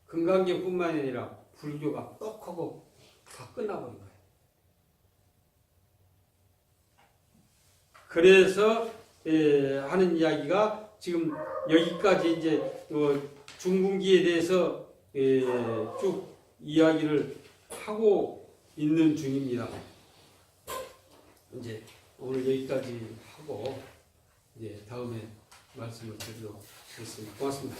Speaker 1: 금강경뿐만 아니라 불교가 떡하고 다 끝나버린 거예요. 그래서 하는 이야기가 지금 여기까지 이제 중궁기에 대해서 쭉 이야기를 하고 있는 중입니다. 이제 오늘 여기까지 하고 이제 다음에 말씀을 드리도록 하겠습니다. 고맙습니다.